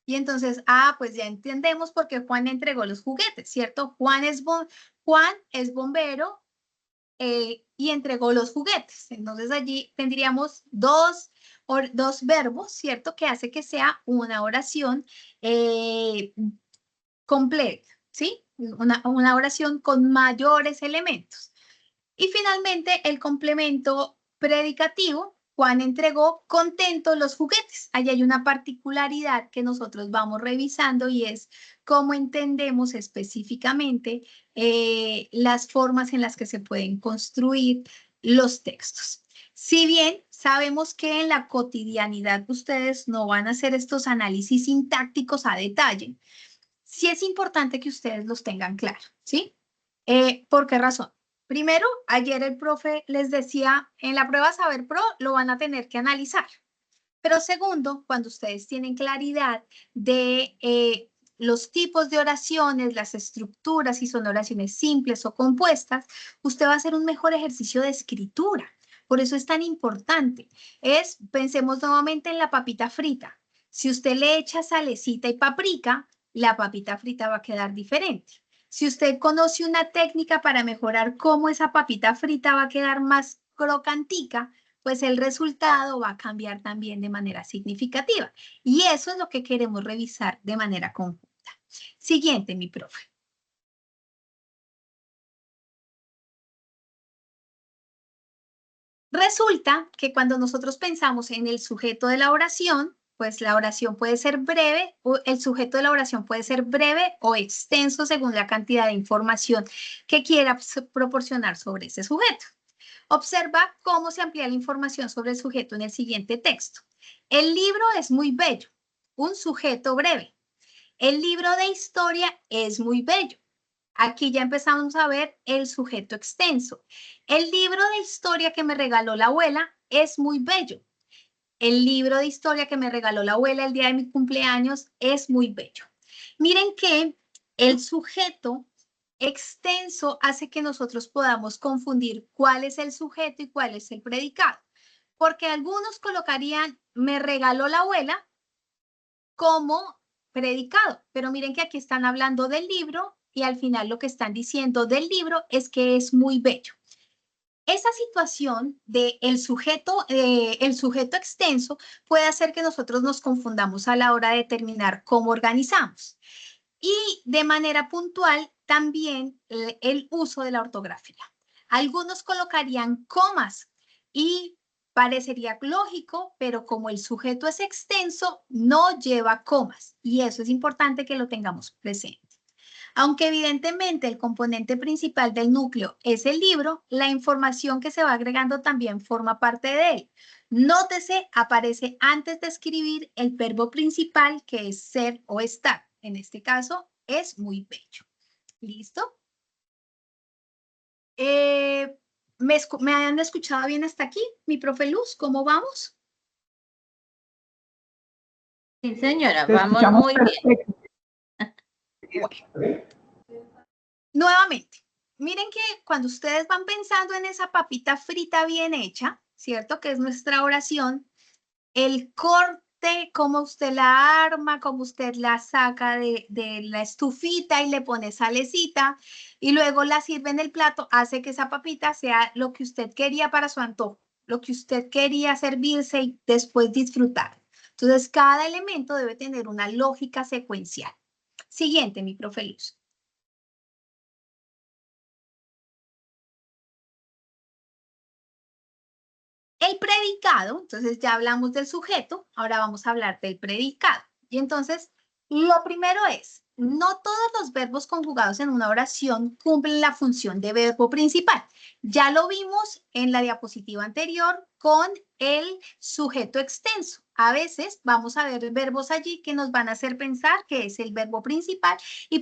Y entonces, pues ya entendemos por qué Juan entregó los juguetes, ¿cierto? Juan es bombero y entregó los juguetes. Entonces allí tendríamos dos verbos, ¿cierto? Que hace que sea una oración completa, ¿sí? Una oración con mayores elementos. Y finalmente el complemento predicativo. Juan entregó contento los juguetes. Allí hay una particularidad que nosotros vamos revisando y es cómo entendemos específicamente las formas en las que se pueden construir los textos. Si bien sabemos que en la cotidianidad ustedes no van a hacer estos análisis sintácticos a detalle, sí es importante que ustedes los tengan claro, ¿sí? ¿Por qué razón? Primero, ayer el profe les decía, en la prueba Saber Pro lo van a tener que analizar. Pero segundo, cuando ustedes tienen claridad de los tipos de oraciones, las estructuras, si son oraciones simples o compuestas, usted va a hacer un mejor ejercicio de escritura. Por eso es tan importante. Pensemos nuevamente en la papita frita. Si usted le echa salecita y paprika, la papita frita va a quedar diferente. Si usted conoce una técnica para mejorar cómo esa papita frita va a quedar más crocantica, pues el resultado va a cambiar también de manera significativa. Y eso es lo que queremos revisar de manera conjunta. Siguiente, mi profe. Resulta que cuando nosotros pensamos en el sujeto de la oración, pues la oración puede ser breve, o el sujeto de la oración puede ser breve o extenso según la cantidad de información que quiera proporcionar sobre ese sujeto. Observa cómo se amplía la información sobre el sujeto en el siguiente texto. El libro es muy bello, un sujeto breve. El libro de historia es muy bello. Aquí ya empezamos a ver el sujeto extenso. El libro de historia que me regaló la abuela es muy bello. El libro de historia que me regaló la abuela el día de mi cumpleaños es muy bello. Miren que el sujeto extenso hace que nosotros podamos confundir cuál es el sujeto y cuál es el predicado. Porque algunos colocarían me regaló la abuela como predicado, pero miren que aquí están hablando del libro y al final lo que están diciendo del libro es que es muy bello. Esa situación de el sujeto extenso puede hacer que nosotros nos confundamos a la hora de determinar cómo organizamos. Y de manera puntual también el uso de la ortografía. Algunos colocarían comas y parecería lógico, pero como el sujeto es extenso, no lleva comas. Y eso es importante que lo tengamos presente. Aunque evidentemente el componente principal del núcleo es el libro, la información que se va agregando también forma parte de él. Nótese, aparece antes de escribir el verbo principal que es ser o estar. En este caso, es muy bello. ¿Listo? ¿Me han escuchado bien hasta aquí? Mi profe Luz, ¿cómo vamos? Sí, señora, Te vamos escuchamos muy bien. perfecto. Bueno, nuevamente, miren que cuando ustedes van pensando en esa papita frita bien hecha, ¿cierto? Que es nuestra oración, el corte, cómo usted la arma, cómo usted la saca de la estufita y le pone salecita y luego la sirve en el plato, hace que esa papita sea lo que usted quería para su antojo, lo que usted quería servirse y después disfrutar. Entonces, cada elemento debe tener una lógica secuencial. Siguiente, mi profe Luz. El predicado, entonces ya hablamos del sujeto, ahora vamos a hablar del predicado. Y entonces, lo primero es, no todos los verbos conjugados en una oración cumplen la función de verbo principal. Ya lo vimos en la diapositiva anterior con el sujeto extenso. A veces vamos a ver verbos allí que nos van a hacer pensar que es el verbo principal y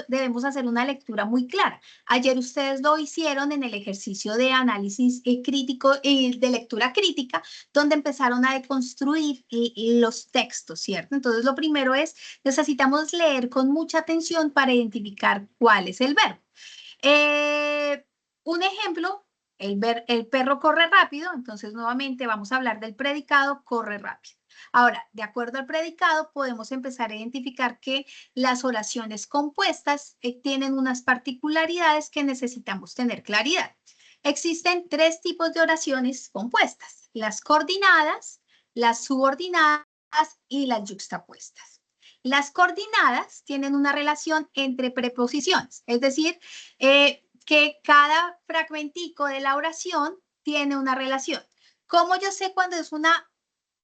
debemos hacer una lectura muy clara. Ayer ustedes lo hicieron en el ejercicio de análisis crítico y de lectura crítica, donde empezaron a deconstruir los textos, ¿cierto? Entonces, lo primero es, necesitamos leer con mucha atención para identificar cuál es el verbo. Un ejemplo, el perro corre rápido, entonces nuevamente vamos a hablar del predicado corre rápido. Ahora, de acuerdo al predicado, podemos empezar a identificar que las oraciones compuestas tienen unas particularidades que necesitamos tener claridad. Existen tres tipos de oraciones compuestas: las coordinadas, las subordinadas y las yuxtapuestas. Las coordinadas tienen una relación entre preposiciones, es decir, que cada fragmentico de la oración tiene una relación. ¿Cómo yo sé cuando es una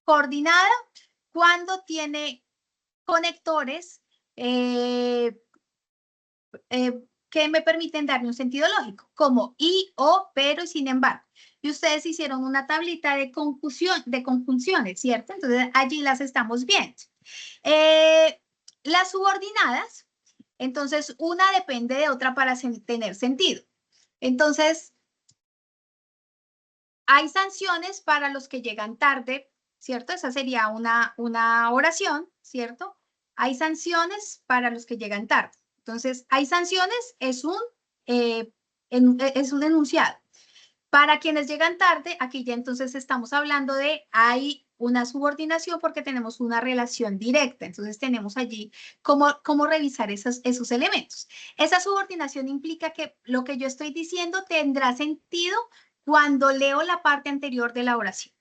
coordinada? Cuando tiene conectores que me permiten darle un sentido lógico, como y, o, pero y sin embargo. Y ustedes hicieron una tablita de conjunciones, ¿cierto? Entonces, allí las estamos viendo. Las subordinadas, entonces, una depende de otra para tener sentido. Entonces, hay sanciones para los que llegan tarde, ¿cierto? Esa sería una oración, ¿cierto? Hay sanciones para los que llegan tarde. Entonces, hay sanciones, es un enunciado. Para quienes llegan tarde, aquí ya entonces estamos hablando de hay una subordinación porque tenemos una relación directa. Entonces tenemos allí cómo revisar esos elementos. Esa subordinación implica que lo que yo estoy diciendo tendrá sentido cuando leo la parte anterior de la oración.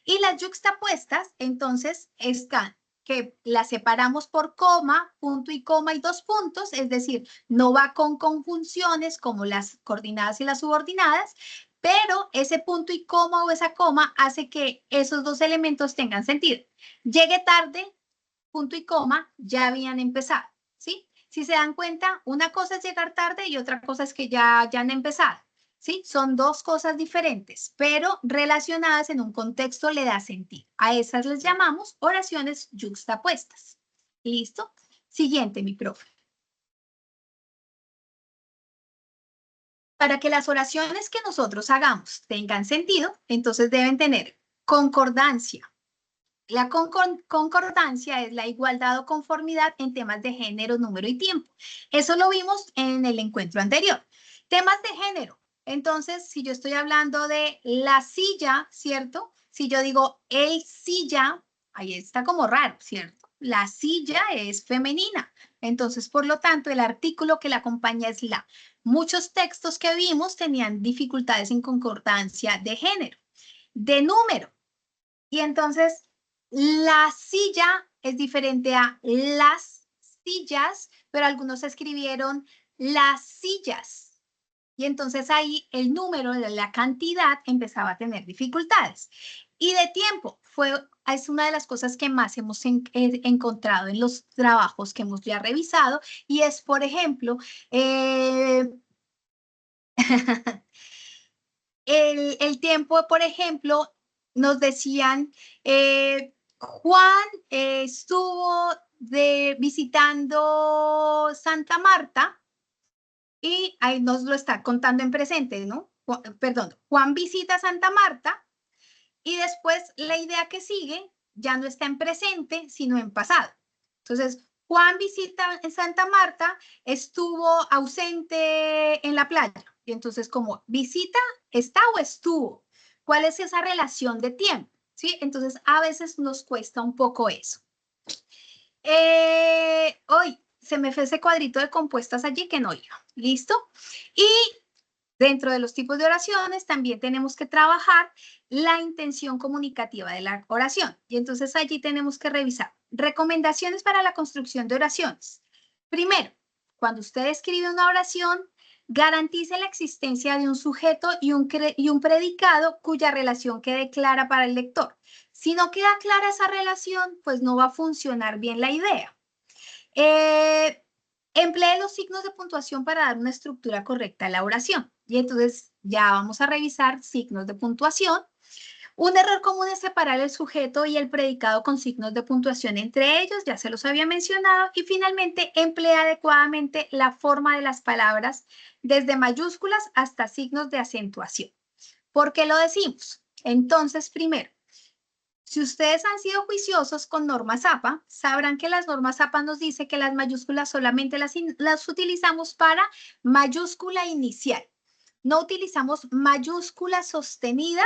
Y las yuxtapuestas, entonces, están que las separamos por coma, punto y coma y dos puntos, es decir, no va con conjunciones como las coordinadas y las subordinadas, pero ese punto y coma o esa coma hace que esos dos elementos tengan sentido. Llegue tarde, punto y coma, ya habían empezado, ¿sí? Si se dan cuenta, una cosa es llegar tarde y otra cosa es que ya han empezado, ¿sí? Son dos cosas diferentes, pero relacionadas en un contexto le da sentido. A esas les llamamos oraciones yuxtapuestas. ¿Listo? Siguiente, mi profe. Para que las oraciones que nosotros hagamos tengan sentido, entonces deben tener concordancia. La concordancia es la igualdad o conformidad en temas de género, número y tiempo. Eso lo vimos en el encuentro anterior. Temas de género. Entonces, si yo estoy hablando de la silla, ¿cierto? Si yo digo el silla, ahí está como raro, ¿cierto? La silla es femenina. Entonces, por lo tanto, el artículo que la acompaña es la. Muchos textos que vimos tenían dificultades en concordancia de género, de número. Y entonces, la silla es diferente a las sillas, pero algunos escribieron las sillas. Y entonces ahí el número, la cantidad, empezaba a tener dificultades. Y de tiempo, es una de las cosas que más hemos encontrado en los trabajos que hemos ya revisado. Y es, por ejemplo, el tiempo, por ejemplo, nos decían, Juan estuvo visitando Santa Marta y ahí nos lo está contando en presente, ¿no? Perdón, Juan visita Santa Marta y después la idea que sigue ya no está en presente, sino en pasado. Entonces, Juan visita en Santa Marta, estuvo ausente en la playa. Y entonces, como visita, ¿está o estuvo? ¿Cuál es esa relación de tiempo? ¿Sí? Entonces, a veces nos cuesta un poco eso. Hoy se me fue ese cuadrito de compuestas allí que no iba. ¿Listo? Y dentro de los tipos de oraciones también tenemos que trabajar la intención comunicativa de la oración. Y entonces allí tenemos que revisar recomendaciones para la construcción de oraciones. Primero, cuando usted escribe una oración, garantice la existencia de un sujeto y un predicado cuya relación quede clara para el lector. Si no queda clara esa relación, pues no va a funcionar bien la idea. Emplee los signos de puntuación para dar una estructura correcta a la oración. Y entonces ya vamos a revisar signos de puntuación. Un error común es separar el sujeto y el predicado con signos de puntuación entre ellos, ya se los había mencionado. Y finalmente, emplea adecuadamente la forma de las palabras desde mayúsculas hasta signos de acentuación. ¿Por qué lo decimos? Entonces, primero, si ustedes han sido juiciosos con normas APA, sabrán que las normas APA nos dice que las mayúsculas solamente las utilizamos para mayúscula inicial. No utilizamos mayúscula sostenida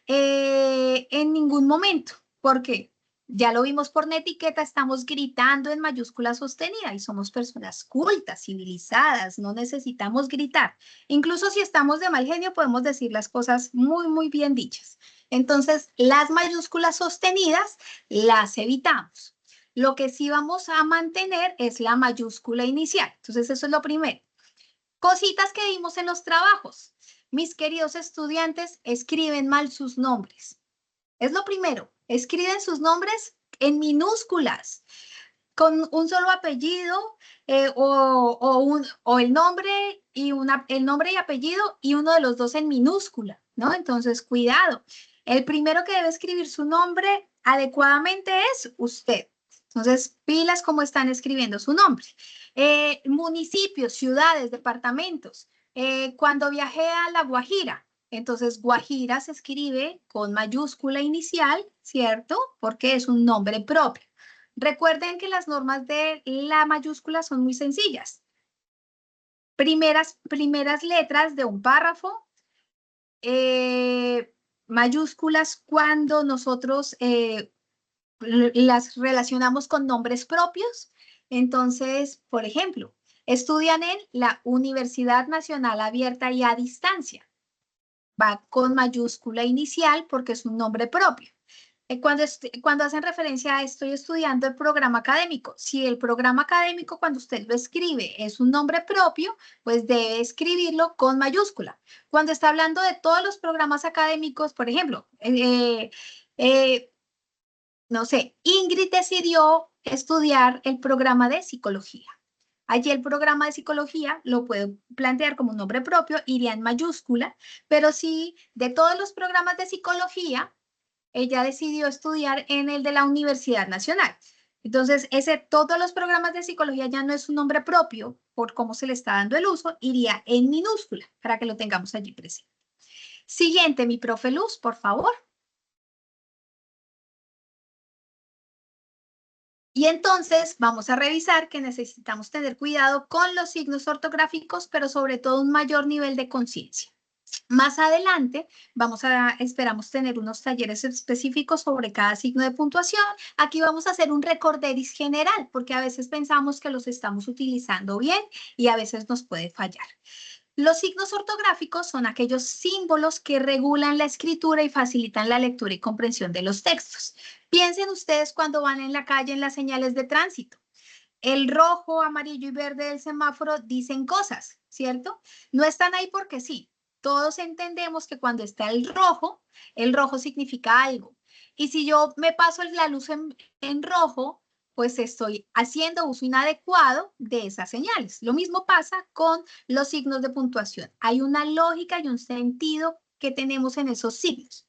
en ningún momento. ¿Por qué? Ya lo vimos por netiqueta, estamos gritando en mayúscula sostenida y somos personas cultas, civilizadas, no necesitamos gritar. Incluso si estamos de mal genio, podemos decir las cosas muy, muy bien dichas. Entonces, las mayúsculas sostenidas las evitamos. Lo que sí vamos a mantener es la mayúscula inicial. Entonces, eso es lo primero. Cositas que vimos en los trabajos. Mis queridos estudiantes escriben mal sus nombres. Es lo primero. Escriben sus nombres en minúsculas, con un solo apellido o el nombre el nombre y apellido y uno de los dos en minúscula, ¿no? Entonces, cuidado. El primero que debe escribir su nombre adecuadamente es usted. Entonces, pilas como están escribiendo su nombre. Municipios, ciudades, departamentos. Cuando viajé a La Guajira, entonces Guajira se escribe con mayúscula inicial, ¿cierto? Porque es un nombre propio. Recuerden que las normas de la mayúscula son muy sencillas. Primeras letras de un párrafo, mayúsculas cuando nosotros las relacionamos con nombres propios. Entonces, por ejemplo, estudian en la Universidad Nacional Abierta y a Distancia. Va con mayúscula inicial porque es un nombre propio. Cuando hacen referencia a estoy estudiando el programa académico, si el programa académico cuando usted lo escribe es un nombre propio, pues debe escribirlo con mayúscula. Cuando está hablando de todos los programas académicos, por ejemplo, no sé, Ingrid decidió estudiar el programa de psicología. Allí el programa de psicología lo puedo plantear como un nombre propio, iría en mayúscula, pero si de todos los programas de psicología, ella decidió estudiar en el de la Universidad Nacional. Entonces, todos los programas de psicología ya no es un nombre propio por cómo se le está dando el uso, iría en minúscula para que lo tengamos allí presente. Siguiente, mi profe Luz, por favor. Y entonces vamos a revisar que necesitamos tener cuidado con los signos ortográficos, pero sobre todo un mayor nivel de conciencia. Más adelante esperamos tener unos talleres específicos sobre cada signo de puntuación. Aquí vamos a hacer un recorderis general, porque a veces pensamos que los estamos utilizando bien y a veces nos puede fallar. Los signos ortográficos son aquellos símbolos que regulan la escritura y facilitan la lectura y comprensión de los textos. Piensen ustedes cuando van en la calle en las señales de tránsito. El rojo, amarillo y verde del semáforo dicen cosas, ¿cierto? No están ahí porque sí. Todos entendemos que cuando está el rojo significa algo. Y si yo me paso la luz en rojo, pues estoy haciendo uso inadecuado de esas señales. Lo mismo pasa con los signos de puntuación. Hay una lógica y un sentido que tenemos en esos signos.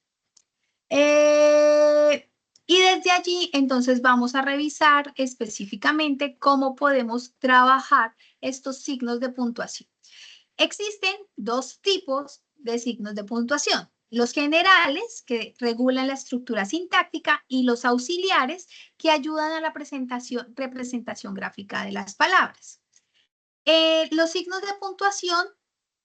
Y desde allí, entonces, vamos a revisar específicamente cómo podemos trabajar estos signos de puntuación. Existen dos tipos de signos de puntuación. Los generales, que regulan la estructura sintáctica, y los auxiliares, que ayudan a la representación gráfica de las palabras. Los signos de puntuación,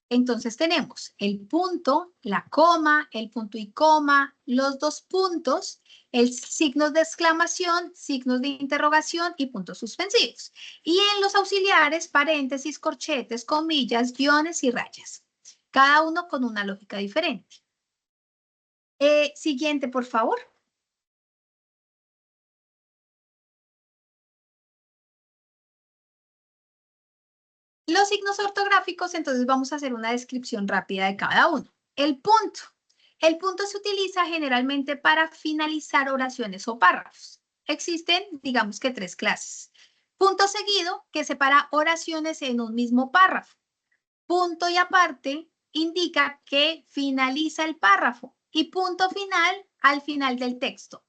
entonces tenemos el punto, la coma, el punto y coma, los dos puntos, signos de exclamación, signos de interrogación y puntos suspensivos. Y en los auxiliares, paréntesis, corchetes, comillas, guiones y rayas. Cada uno con una lógica diferente. Siguiente, por favor. Los signos ortográficos, entonces vamos a hacer una descripción rápida de cada uno. El punto. El punto se utiliza generalmente para finalizar oraciones o párrafos. Existen, digamos que 3 clases. Punto seguido, que separa oraciones en un mismo párrafo. Punto y aparte indica que finaliza el párrafo. Y punto final al final del texto.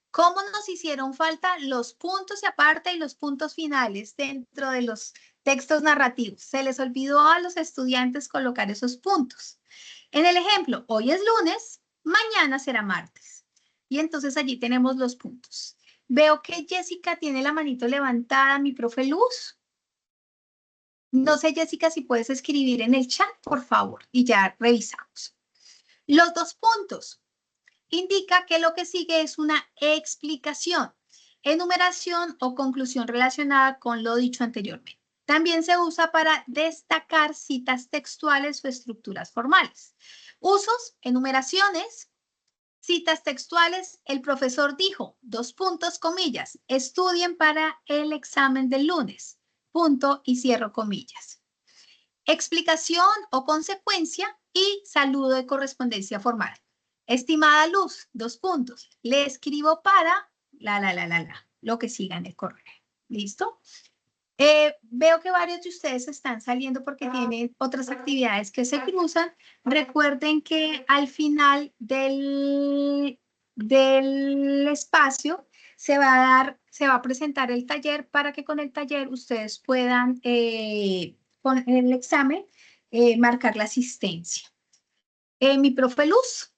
¿Cómo nos hicieron falta los puntos y aparte y los puntos finales dentro de los textos narrativos? Se les olvidó a los estudiantes colocar esos puntos. En el ejemplo, hoy es lunes, mañana será martes. Y entonces allí tenemos los puntos. Veo que Jessica tiene la manito levantada, mi profe Luz. No sé, Jessica, si puedes escribir en el chat, por favor, y ya revisamos. Los dos puntos indica que lo que sigue es una explicación, enumeración o conclusión relacionada con lo dicho anteriormente. También se usa para destacar citas textuales o estructuras formales. Usos, enumeraciones, citas textuales, el profesor dijo, 2 puntos, comillas, estudien para el examen del lunes, punto y cierro comillas. Explicación o consecuencia y saludo de correspondencia formal. Estimada Luz, 2 puntos. Le escribo para lo que siga en el correo. ¿Listo? Veo que varios de ustedes están saliendo porque tienen otras actividades que se cruzan. Recuerden que al final del espacio se va a presentar el taller para que con el taller ustedes puedan, con el examen, marcar la asistencia. Mi profe Luz.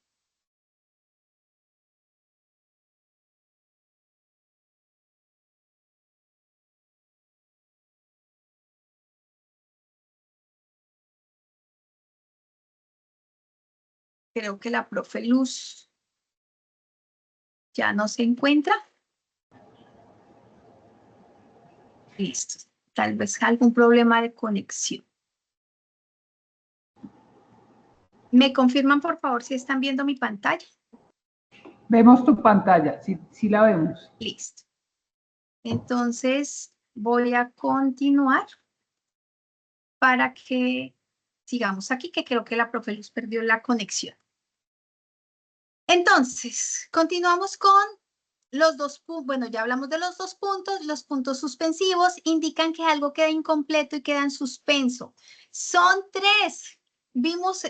Creo que la profe Luz ya no se encuentra. Listo. Tal vez algún problema de conexión. ¿Me confirman, por favor, si están viendo mi pantalla? Vemos tu pantalla, sí la vemos. Listo. Entonces, voy a continuar para que sigamos aquí, que creo que la profe Luz perdió la conexión. Entonces, continuamos con los dos puntos. Bueno, ya hablamos de los 2 puntos. Los puntos suspensivos indican que algo queda incompleto y queda en suspenso. Son 3. Vimos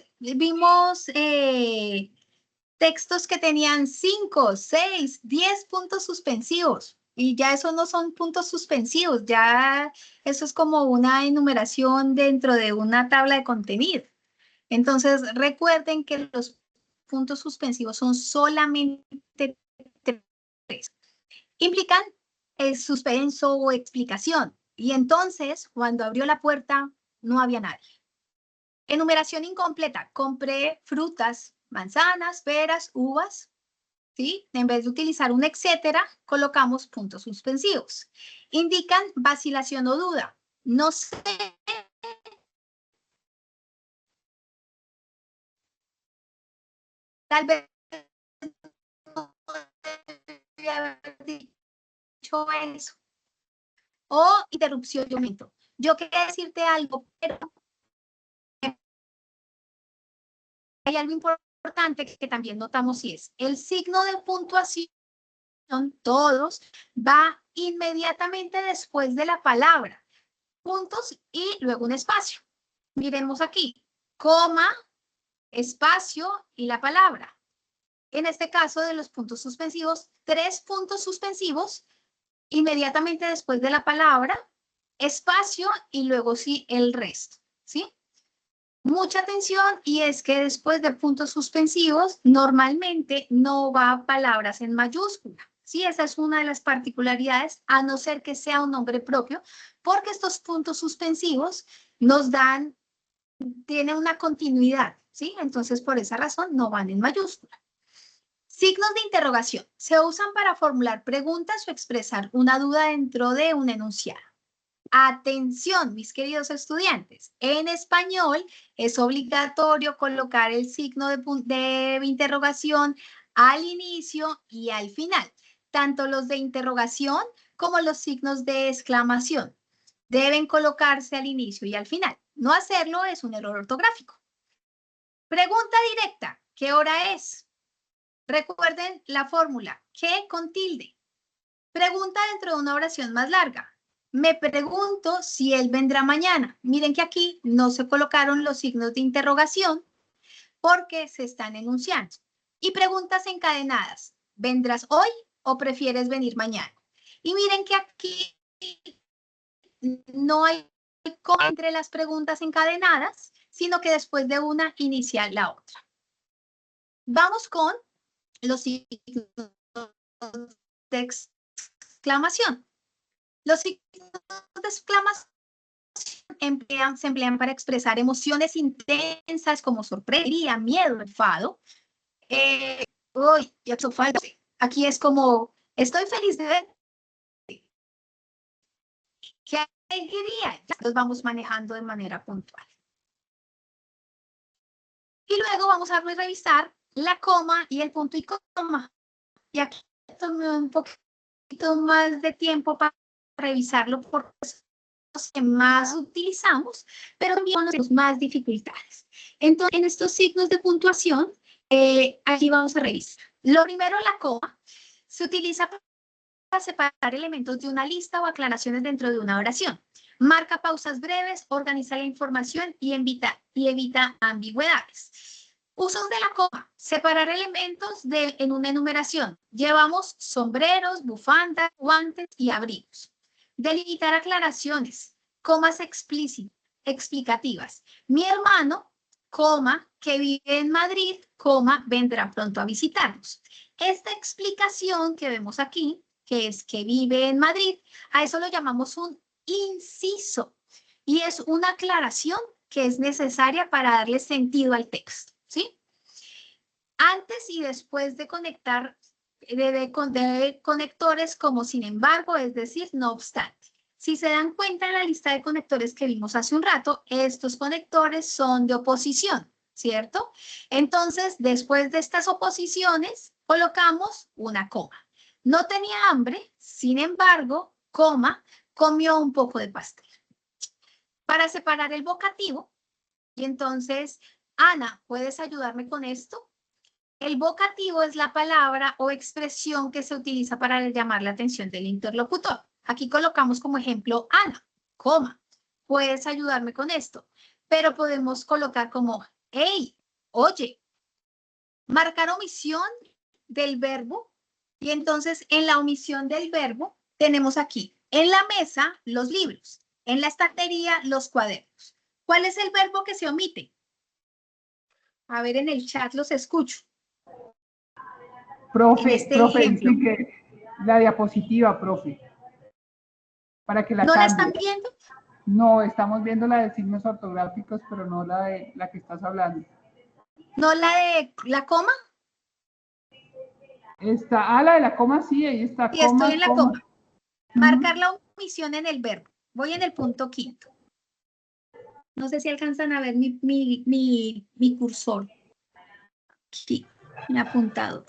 textos que tenían 5, 6, 10 puntos suspensivos. Y ya eso no son puntos suspensivos, ya eso es como una enumeración dentro de una tabla de contenido. Entonces, recuerden que los puntos suspensivos son solamente 3. Implican el suspenso o explicación. Y entonces, cuando abrió la puerta, no había nadie. Enumeración incompleta. Compré frutas, manzanas, peras, uvas. ¿Sí? En vez de utilizar un etcétera, colocamos puntos suspensivos. Indican vacilación o duda. No sé. Tal vez no debería haber dicho eso. O interrupción de momento. Yo quería decirte algo, pero hay algo importante que también notamos y es el signo de puntuación, todos, va inmediatamente después de la palabra, puntos y luego un espacio. Miremos aquí, coma, espacio y la palabra. En este caso de los puntos suspensivos, 3 puntos suspensivos inmediatamente después de la palabra, espacio y luego sí el resto, ¿sí? Mucha atención, y es que después de puntos suspensivos normalmente no va palabras en mayúscula. Sí, esa es una de las particularidades, a no ser que sea un nombre propio, porque estos puntos suspensivos nos dan, tienen una continuidad, ¿sí? Entonces, por esa razón, no van en mayúscula. Signos de interrogación. Se usan para formular preguntas o expresar una duda dentro de un enunciado. Atención, mis queridos estudiantes. En español es obligatorio colocar el signo de interrogación al inicio y al final. Tanto los de interrogación como los signos de exclamación deben colocarse al inicio y al final. No hacerlo es un error ortográfico. Pregunta directa. ¿Qué hora es? Recuerden la fórmula. ¿Qué con tilde? Pregunta dentro de una oración más larga. Me pregunto si él vendrá mañana. Miren que aquí no se colocaron los signos de interrogación porque se están enunciando. Y preguntas encadenadas. ¿Vendrás hoy o prefieres venir mañana? Y miren que aquí no hay coma entre las preguntas encadenadas, sino que después de una inicia la otra. Vamos con los signos de exclamación. Los signos de exclamación se emplean para expresar emociones intensas como sorpresa, miedo, enfado. Uy, ya hizo falta. Aquí es como, estoy feliz de ver. ¿Qué alegría? Ya los vamos manejando de manera puntual. Y luego vamos a revisar la coma y el punto y coma. Y aquí tomé un poquito más de tiempo para revisarlo porque los que más utilizamos, pero también los más dificultades. Entonces, en estos signos de puntuación, aquí vamos a revisar. Lo primero, la coma, se utiliza para separar elementos de una lista o aclaraciones dentro de una oración. Marca pausas breves, organiza la información y evita ambigüedades. Usos de la coma. Separar elementos en una enumeración. Llevamos sombreros, bufandas, guantes y abrigos. Delimitar aclaraciones. Comas explicativas. Mi hermano, coma, que vive en Madrid, coma, vendrá pronto a visitarnos. Esta explicación que vemos aquí, que es que vive en Madrid, a eso lo llamamos un inciso. Y es una aclaración que es necesaria para darle sentido al texto, ¿sí? Antes y después de conectar, de conectores como sin embargo, es decir, no obstante. Si se dan cuenta en la lista de conectores que vimos hace un rato, estos conectores son de oposición, ¿cierto? Entonces, después de estas oposiciones, Colocamos una coma. No tenía hambre, sin embargo, coma, comió un poco de pastel. Para separar el vocativo, y entonces, Ana, ¿puedes ayudarme con esto? El vocativo es la palabra o expresión que se utiliza para llamar la atención del interlocutor. Aquí colocamos como ejemplo Ana, coma. ¿Puedes ayudarme con esto? Pero podemos colocar como, hey, oye, marcar omisión del verbo. Y entonces en la omisión del verbo tenemos aquí, en la mesa, los libros, en la estantería, los cuadernos. ¿Cuál es el verbo que se omite? A ver, en el chat los escucho. En este ejemplo. Dice que la diapositiva, profe. Para que la ¿No la cambie. están viendo? No, estamos viendo la de signos ortográficos, pero no la de la que estás hablando. ¿No la de la coma? Está, la de la coma, sí, ahí está. Sí, estoy en la coma. Marcar Ujú. la omisión en el verbo. Voy en el punto quinto. No sé si alcanzan a ver mi cursor. Aquí, me ha apuntado.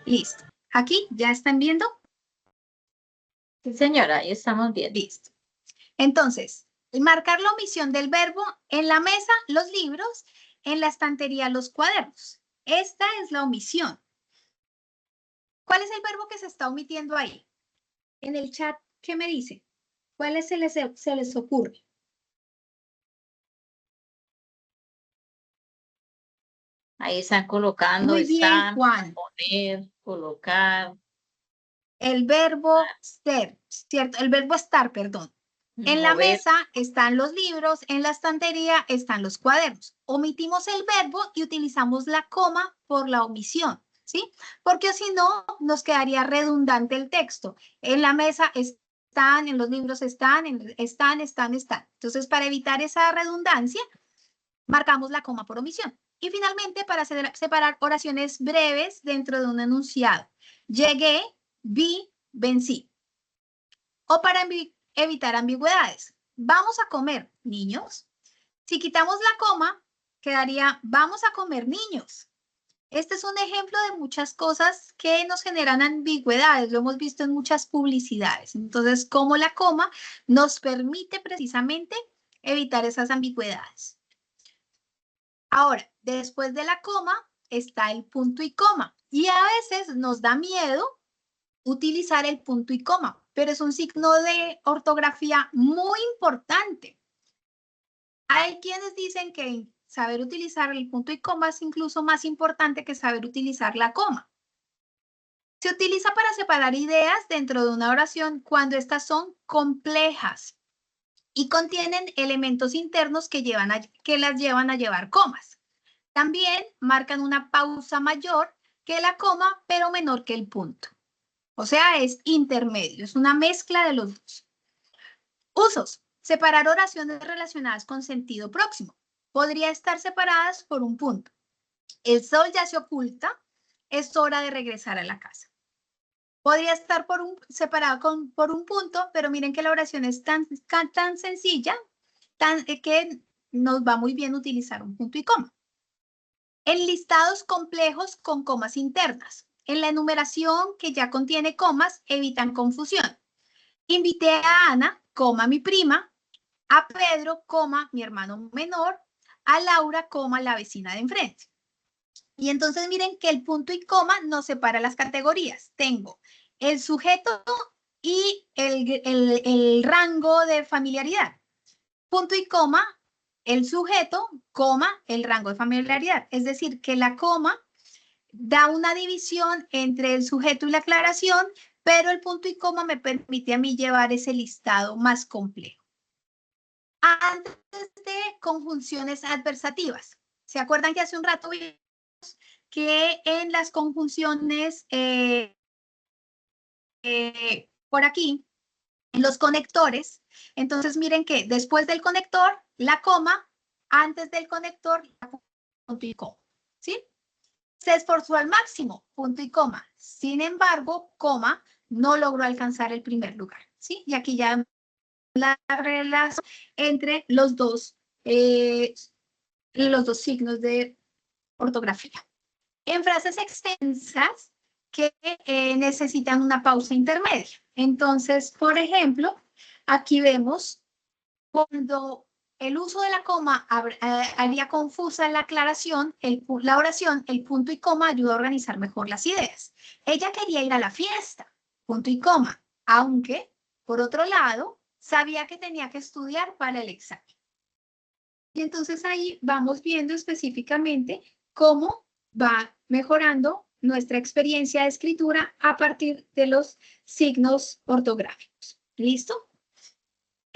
Listo. Aquí, ¿ya están viendo? Sí, señora, ahí estamos bien. Listo. Entonces, marcar la omisión del verbo en la mesa, los libros, en la estantería, los cuadernos. Esta es la omisión. ¿Cuál es el verbo que se está omitiendo ahí? En el chat, ¿qué me dice? ¿Cuáles se les ocurre? Ahí están colocando, Muy bien, están, Juan. poner, colocar. El verbo ser, ¿cierto? El verbo estar, perdón. En la Mover. mesa están los libros, en la estantería están los cuadernos. Omitimos el verbo y utilizamos la coma por la omisión, ¿sí? Porque si no, nos quedaría redundante el texto. En la mesa están, en los libros están. Entonces, para evitar esa redundancia, marcamos la coma por omisión. Y finalmente, para separar oraciones breves dentro de un enunciado. Llegué, vi, vencí. O para evitar ambigüedades. Vamos a comer, niños. Si quitamos la coma, quedaría vamos a comer, niños. Este es un ejemplo de muchas cosas que nos generan ambigüedades. Lo hemos visto en muchas publicidades. Entonces, como la coma nos permite precisamente evitar esas ambigüedades. Ahora, después de la coma está el punto y coma. Y a veces nos da miedo utilizar el punto y coma, pero es un signo de ortografía muy importante. Hay quienes dicen que saber utilizar el punto y coma es incluso más importante que saber utilizar la coma. Se utiliza para separar ideas dentro de una oración cuando estas son complejas y contienen elementos internos que las llevan a llevar comas. También marcan una pausa mayor que la coma, pero menor que el punto. O sea, es intermedio, es una mezcla de los dos. Usos. Separar oraciones relacionadas con sentido próximo. Podría estar separadas por un punto. El sol ya se oculta, es hora de regresar a la casa. Podría estar separado por un punto, pero miren que la oración es tan sencilla que nos va muy bien utilizar un punto y coma. En listados complejos con comas internas. En la enumeración que ya contiene comas, evitan confusión. Invité a Ana, coma mi prima, a Pedro, coma mi hermano menor, a Laura, coma la vecina de enfrente. Y entonces miren que el punto y coma nos separa las categorías. Tengo el sujeto y el rango de familiaridad. Punto y coma, el sujeto, coma, el rango de familiaridad. Es decir, que la coma da una división entre el sujeto y la aclaración, pero el punto y coma me permite a mí llevar ese listado más complejo. Antes de conjunciones adversativas. ¿Se acuerdan que hace un rato vimos que en las conjunciones por aquí, en los conectores, entonces miren que después del conector, la coma, antes del conector, punto y coma, ¿sí? Se esforzó al máximo, punto y coma. Sin embargo, coma, no logró alcanzar el primer lugar, ¿sí? Y aquí ya la relación entre los dos signos de ortografía. En frases extensas, que necesitan una pausa intermedia. Entonces, por ejemplo, aquí vemos cuando el uso de la coma haría confusa la aclaración, la oración, el punto y coma ayuda a organizar mejor las ideas. Ella quería ir a la fiesta, punto y coma, aunque, por otro lado, sabía que tenía que estudiar para el examen. Y entonces ahí vamos viendo específicamente cómo va mejorando nuestra experiencia de escritura a partir de los signos ortográficos. ¿Listo?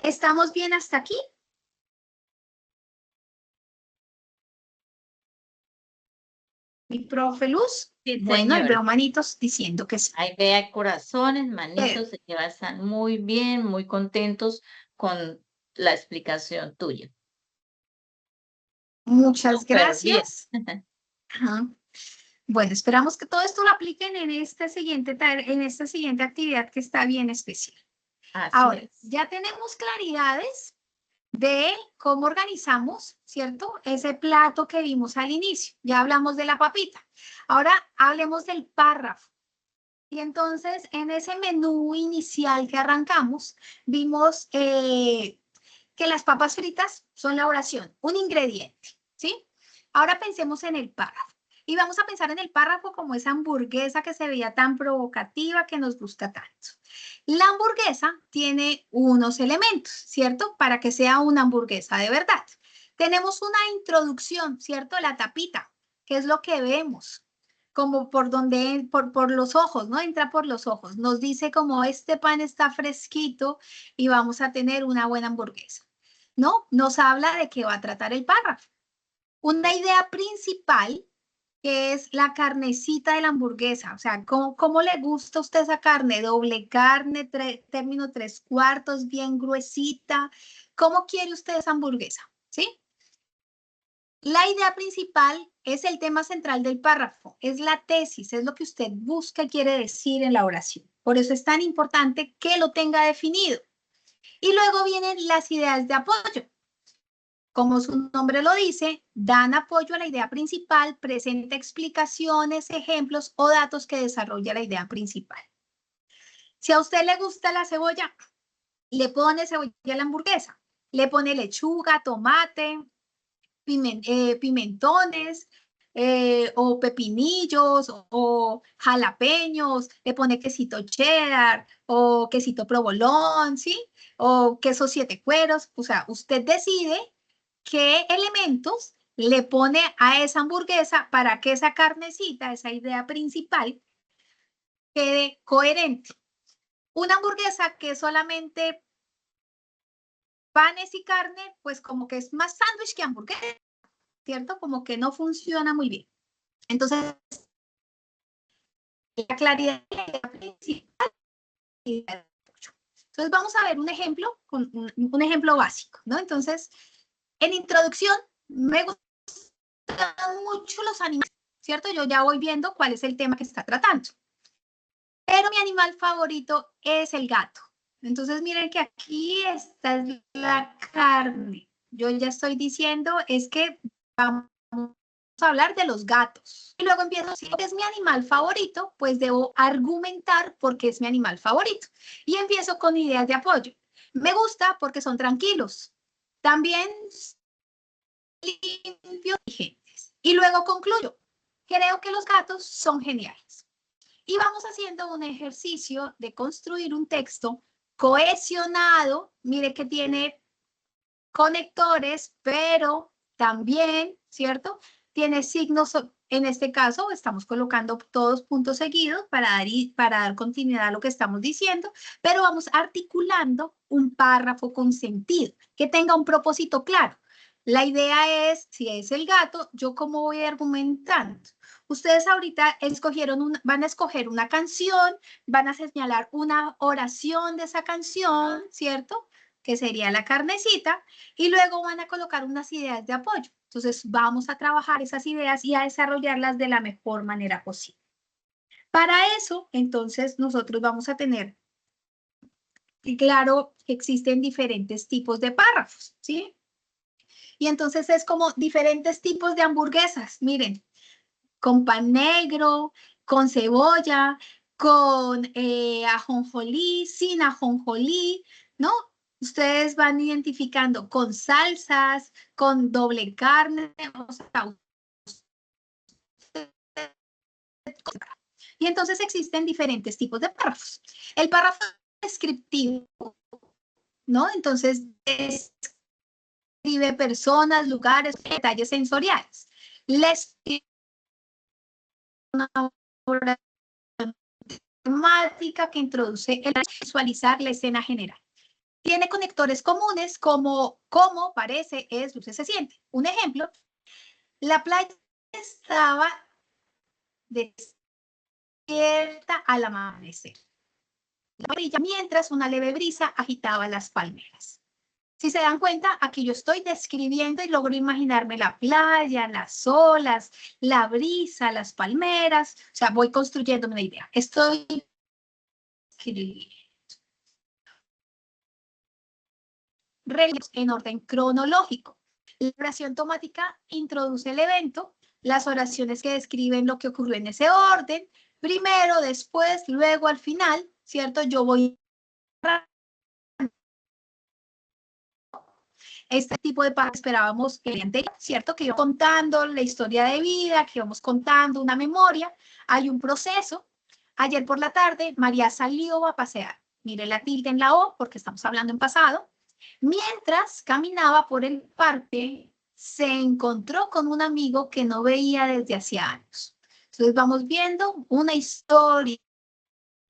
¿Estamos bien hasta aquí? Mi profe Luz. Sí, Bueno, y señora. veo manitos diciendo que sí. Ahí vea corazones, manitos, que van a estar muy bien, muy contentos con la explicación tuya. Muchas Súper bien. gracias. Ajá. Bueno, esperamos que todo esto lo apliquen en esta siguiente actividad que está bien especial. Así Ahora, es. ya tenemos claridades de cómo organizamos, ¿cierto? Ese plato que vimos al inicio. Ya hablamos de la papita. Ahora hablemos del párrafo. Y entonces, en ese menú inicial que arrancamos, vimos que las papas fritas son la oración, un ingrediente, ¿sí? Ahora pensemos en el párrafo. Y vamos a pensar en el párrafo como esa hamburguesa que se veía tan provocativa, que nos gusta tanto. La hamburguesa tiene unos elementos, ¿cierto? Para que sea una hamburguesa de verdad. Tenemos una introducción, ¿cierto? La tapita, que es lo que vemos, como por donde, por los ojos, ¿no? Entra por los ojos. Nos dice como este pan está fresquito y vamos a tener una buena hamburguesa, ¿no? Nos habla de qué va a tratar el párrafo. Una idea principal que es la carnecita de la hamburguesa. O sea, ¿cómo le gusta a usted esa carne? Doble carne, término 3/4, bien gruesita. ¿Cómo quiere usted esa hamburguesa? ¿Sí? La idea principal es el tema central del párrafo, es la tesis, es lo que usted busca y quiere decir en la oración. Por eso es tan importante que lo tenga definido. Y luego vienen las ideas de apoyo. Como su nombre lo dice, dan apoyo a la idea principal, presenta explicaciones, ejemplos o datos que desarrolla la idea principal. Si a usted le gusta la cebolla, le pone cebolla a la hamburguesa, le pone lechuga, tomate, pimentones o pepinillos o jalapeños, le pone quesito cheddar o quesito provolón, ¿sí? O queso 7 cueros. O sea, usted decide qué elementos le pone a esa hamburguesa para que esa carnecita, esa idea principal, quede coherente. Una hamburguesa que solamente panes y carne, pues como que es más sándwich que hamburguesa, ¿cierto? Como que no funciona muy bien. Entonces, la claridad principal. Entonces, vamos a ver un ejemplo, un ejemplo básico, ¿no? Entonces, en introducción, me gustan mucho los animales, ¿cierto? Yo ya voy viendo cuál es el tema que está tratando. Pero mi animal favorito es el gato. Entonces, miren que aquí está la carne. Yo ya estoy diciendo, es que vamos a hablar de los gatos. Y luego empiezo, si es mi animal favorito, pues debo argumentar por qué es mi animal favorito. Y empiezo con ideas de apoyo. Me gusta porque son tranquilos. También limpios y inteligentes. Y luego concluyo, creo que los gatos son geniales. Y vamos haciendo un ejercicio de construir un texto cohesionado. Mire que tiene conectores, pero también, ¿cierto? Tiene signos, en este caso estamos colocando todos puntos seguidos para dar continuidad a lo que estamos diciendo, pero vamos articulando un párrafo con sentido, que tenga un propósito claro. La idea es, si es el gato, ¿yo cómo voy argumentando? Ustedes ahorita van a escoger una canción, van a señalar una oración de esa canción, ¿cierto? Que sería la carnecita, y luego van a colocar unas ideas de apoyo. Entonces, vamos a trabajar esas ideas y a desarrollarlas de la mejor manera posible. Para eso, entonces, nosotros vamos a tener claro que existen diferentes tipos de párrafos, ¿sí? Y entonces es como diferentes tipos de hamburguesas. Miren, con pan negro, con cebolla, con ajonjolí, sin ajonjolí, ¿no? Ustedes van identificando con salsas, con doble carne, o sea, y entonces existen diferentes tipos de párrafos. El párrafo descriptivo, ¿no? Entonces describe personas, lugares, detalles sensoriales. Les una obra temática que introduce el visualizar la escena general. Tiene conectores comunes como cómo, parece, es, luce, se siente. Un ejemplo, la playa estaba despierta al amanecer, mientras una leve brisa agitaba las palmeras. Si se dan cuenta, aquí yo estoy describiendo y logro imaginarme la playa, las olas, la brisa, las palmeras. O sea, voy construyendo una idea. Estoy escribiendo. Reglas en orden cronológico. La oración temática introduce el evento, las oraciones que describen lo que ocurrió en ese orden, primero, después, luego, al final, ¿cierto? Yo voy este tipo de párrafo esperábamos el anterior, ¿cierto? Que íbamos contando la historia de vida, que íbamos contando una memoria, hay un proceso. Ayer por la tarde, María salió a pasear. Mire la tilde en la O, porque estamos hablando en pasado. Mientras caminaba por el parque, se encontró con un amigo que no veía desde hacía años. Entonces vamos viendo una historia,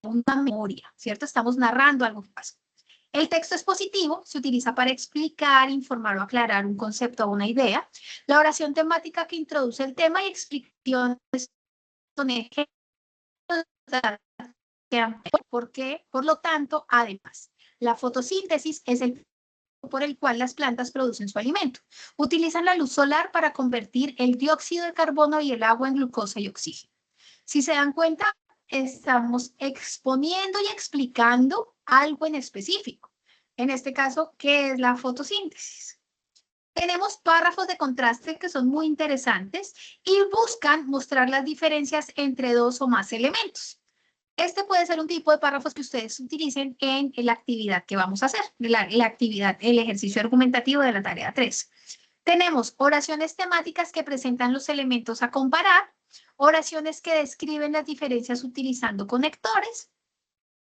una memoria, ¿cierto? Estamos narrando algo que pasó. El texto expositivo se utiliza para explicar, informar o aclarar un concepto o una idea. La oración temática que introduce el tema y explicaciones son ejemplos. ¿Por qué? Por lo tanto, además, la fotosíntesis es el por el cual las plantas producen su alimento. Utilizan la luz solar para convertir el dióxido de carbono y el agua en glucosa y oxígeno. Si se dan cuenta, estamos exponiendo y explicando algo en específico. En este caso, ¿qué es la fotosíntesis? Tenemos párrafos de contraste que son muy interesantes y buscan mostrar las diferencias entre dos o más elementos. Este puede ser un tipo de párrafos que ustedes utilicen en la actividad que vamos a hacer, la actividad, el ejercicio argumentativo de la tarea 3. Tenemos oraciones temáticas que presentan los elementos a comparar, oraciones que describen las diferencias utilizando conectores.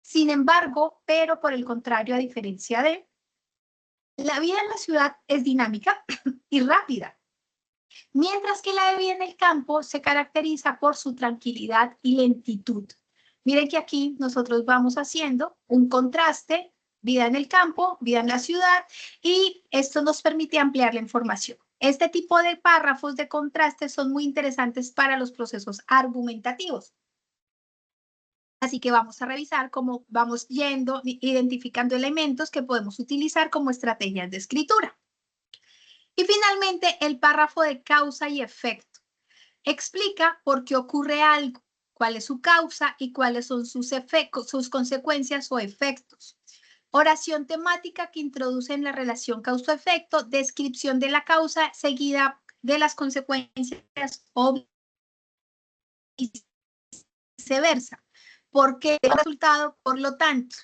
Sin embargo, pero por el contrario, a diferencia de, la vida en la ciudad es dinámica y rápida, mientras que la vida en el campo se caracteriza por su tranquilidad y lentitud. Miren que aquí nosotros vamos haciendo un contraste, vida en el campo, vida en la ciudad, y esto nos permite ampliar la información. Este tipo de párrafos de contraste son muy interesantes para los procesos argumentativos. Así que vamos a revisar cómo vamos yendo, identificando elementos que podemos utilizar como estrategias de escritura. Y finalmente, el párrafo de causa y efecto. Explica por qué ocurre algo, cuál es su causa y cuáles son sus efectos, sus consecuencias o efectos. Oración temática que introduce en la relación causa-efecto, descripción de la causa seguida de las consecuencias o viceversa. ¿Por qué el resultado? Por lo tanto,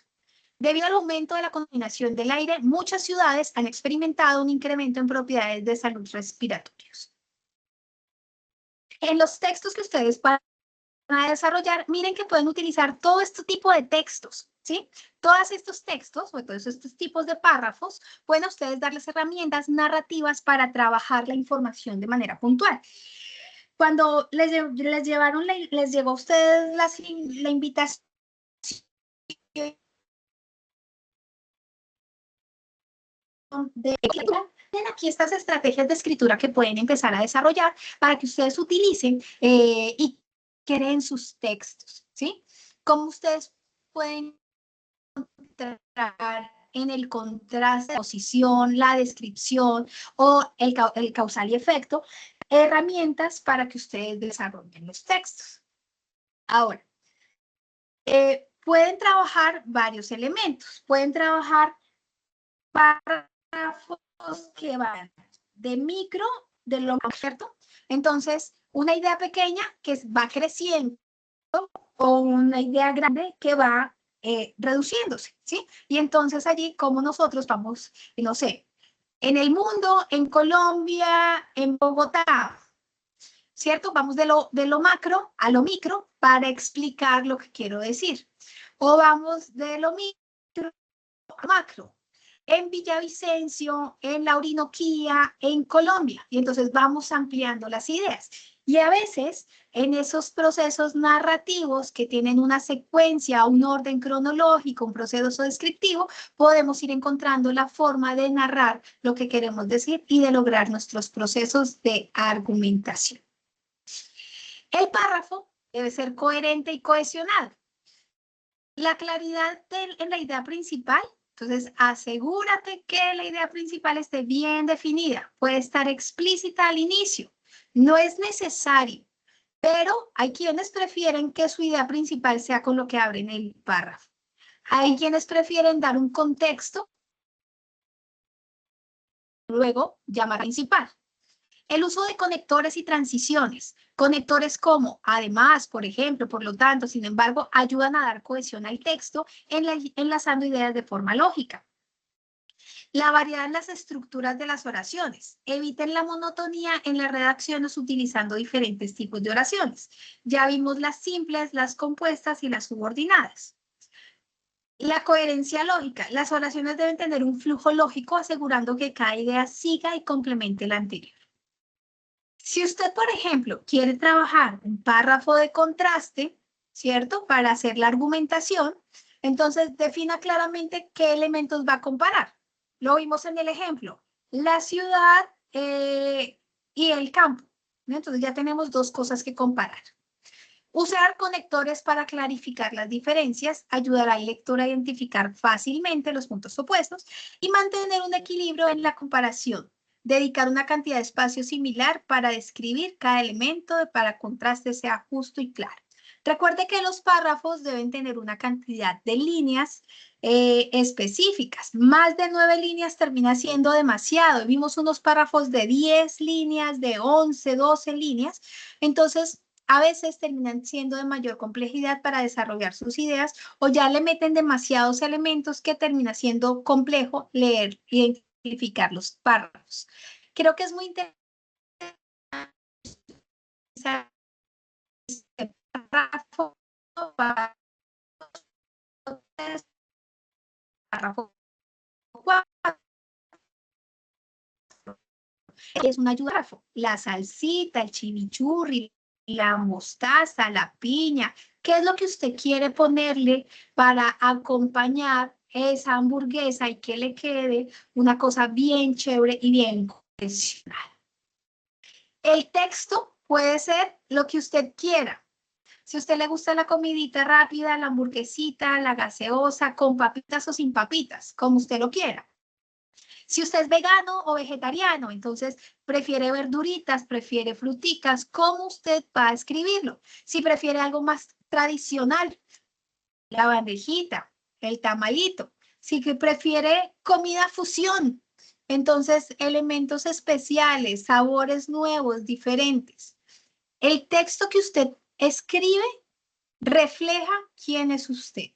debido al aumento de la contaminación del aire, muchas ciudades han experimentado un incremento en propiedades de salud respiratorias. En los textos que ustedes van a desarrollar, miren que pueden utilizar todo este tipo de textos, ¿sí? Todos estos textos o todos estos tipos de párrafos, pueden ustedes darles herramientas narrativas para trabajar la información de manera puntual. Cuando les llegó a ustedes la invitación de tienen aquí estas estrategias de escritura que pueden empezar a desarrollar para que ustedes utilicen y creen sus textos, ¿sí? Cómo ustedes pueden entrar en el contraste, la posición, la descripción o el causal y efecto, herramientas para que ustedes desarrollen los textos. Ahora, pueden trabajar varios elementos, pueden trabajar párrafos que van de micro, de lo ¿cierto? Entonces, una idea pequeña que va creciendo o una idea grande que va reduciéndose, ¿sí? Y entonces allí, como nosotros vamos, no sé, en el mundo, en Colombia, en Bogotá, ¿cierto? Vamos de lo macro a lo micro para explicar lo que quiero decir. O vamos de lo micro a macro. En Villavicencio, en la Orinoquía, en Colombia. Y entonces vamos ampliando las ideas. Y a veces en esos procesos narrativos que tienen una secuencia, un orden cronológico, un proceso descriptivo, podemos ir encontrando la forma de narrar lo que queremos decir y de lograr nuestros procesos de argumentación. El párrafo debe ser coherente y cohesionado. La claridad en la idea principal, entonces asegúrate que la idea principal esté bien definida. Puede estar explícita al inicio. No es necesario, pero hay quienes prefieren que su idea principal sea con lo que abren el párrafo. Hay quienes prefieren dar un contexto, luego llamar principal. El uso de conectores y transiciones. Conectores como, además, por ejemplo, por lo tanto, sin embargo, ayudan a dar cohesión al texto, enlazando ideas de forma lógica. La variedad en las estructuras de las oraciones. Eviten la monotonía en las redacciones utilizando diferentes tipos de oraciones. Ya vimos las simples, las compuestas y las subordinadas. La coherencia lógica. Las oraciones deben tener un flujo lógico asegurando que cada idea siga y complemente la anterior. Si usted, por ejemplo, quiere trabajar un párrafo de contraste, ¿cierto? Para hacer la argumentación, entonces defina claramente qué elementos va a comparar. Lo vimos en el ejemplo, la ciudad y el campo, ¿no? Entonces ya tenemos dos cosas que comparar. Usar conectores para clarificar las diferencias ayudará al lector a identificar fácilmente los puntos opuestos y mantener un equilibrio en la comparación. Dedicar una cantidad de espacio similar para describir cada elemento para contraste sea justo y claro. Recuerde que los párrafos deben tener una cantidad de líneas específicas. Más de 9 líneas termina siendo demasiado. Vimos unos párrafos de 10 líneas, de 11, 12 líneas. Entonces, a veces terminan siendo de mayor complejidad para desarrollar sus ideas o ya le meten demasiados elementos que termina siendo complejo leer y identificar los párrafos. Creo que es muy interesante este párrafo, párrafo 4, es un ayuda, la salsita, el chimichurri, la mostaza, la piña, ¿qué es lo que usted quiere ponerle para acompañar esa hamburguesa y que le quede una cosa bien chévere y bien cohesionada? El texto puede ser lo que usted quiera. Si a usted le gusta la comidita rápida, la hamburguesita, la gaseosa, con papitas o sin papitas, como usted lo quiera. Si usted es vegano o vegetariano, entonces prefiere verduritas, prefiere fruticas, ¿cómo usted va a escribirlo? Si prefiere algo más tradicional, la bandejita, el tamalito. Si que prefiere comida fusión, entonces elementos especiales, sabores nuevos, diferentes. El texto que usted escribe refleja quién es usted,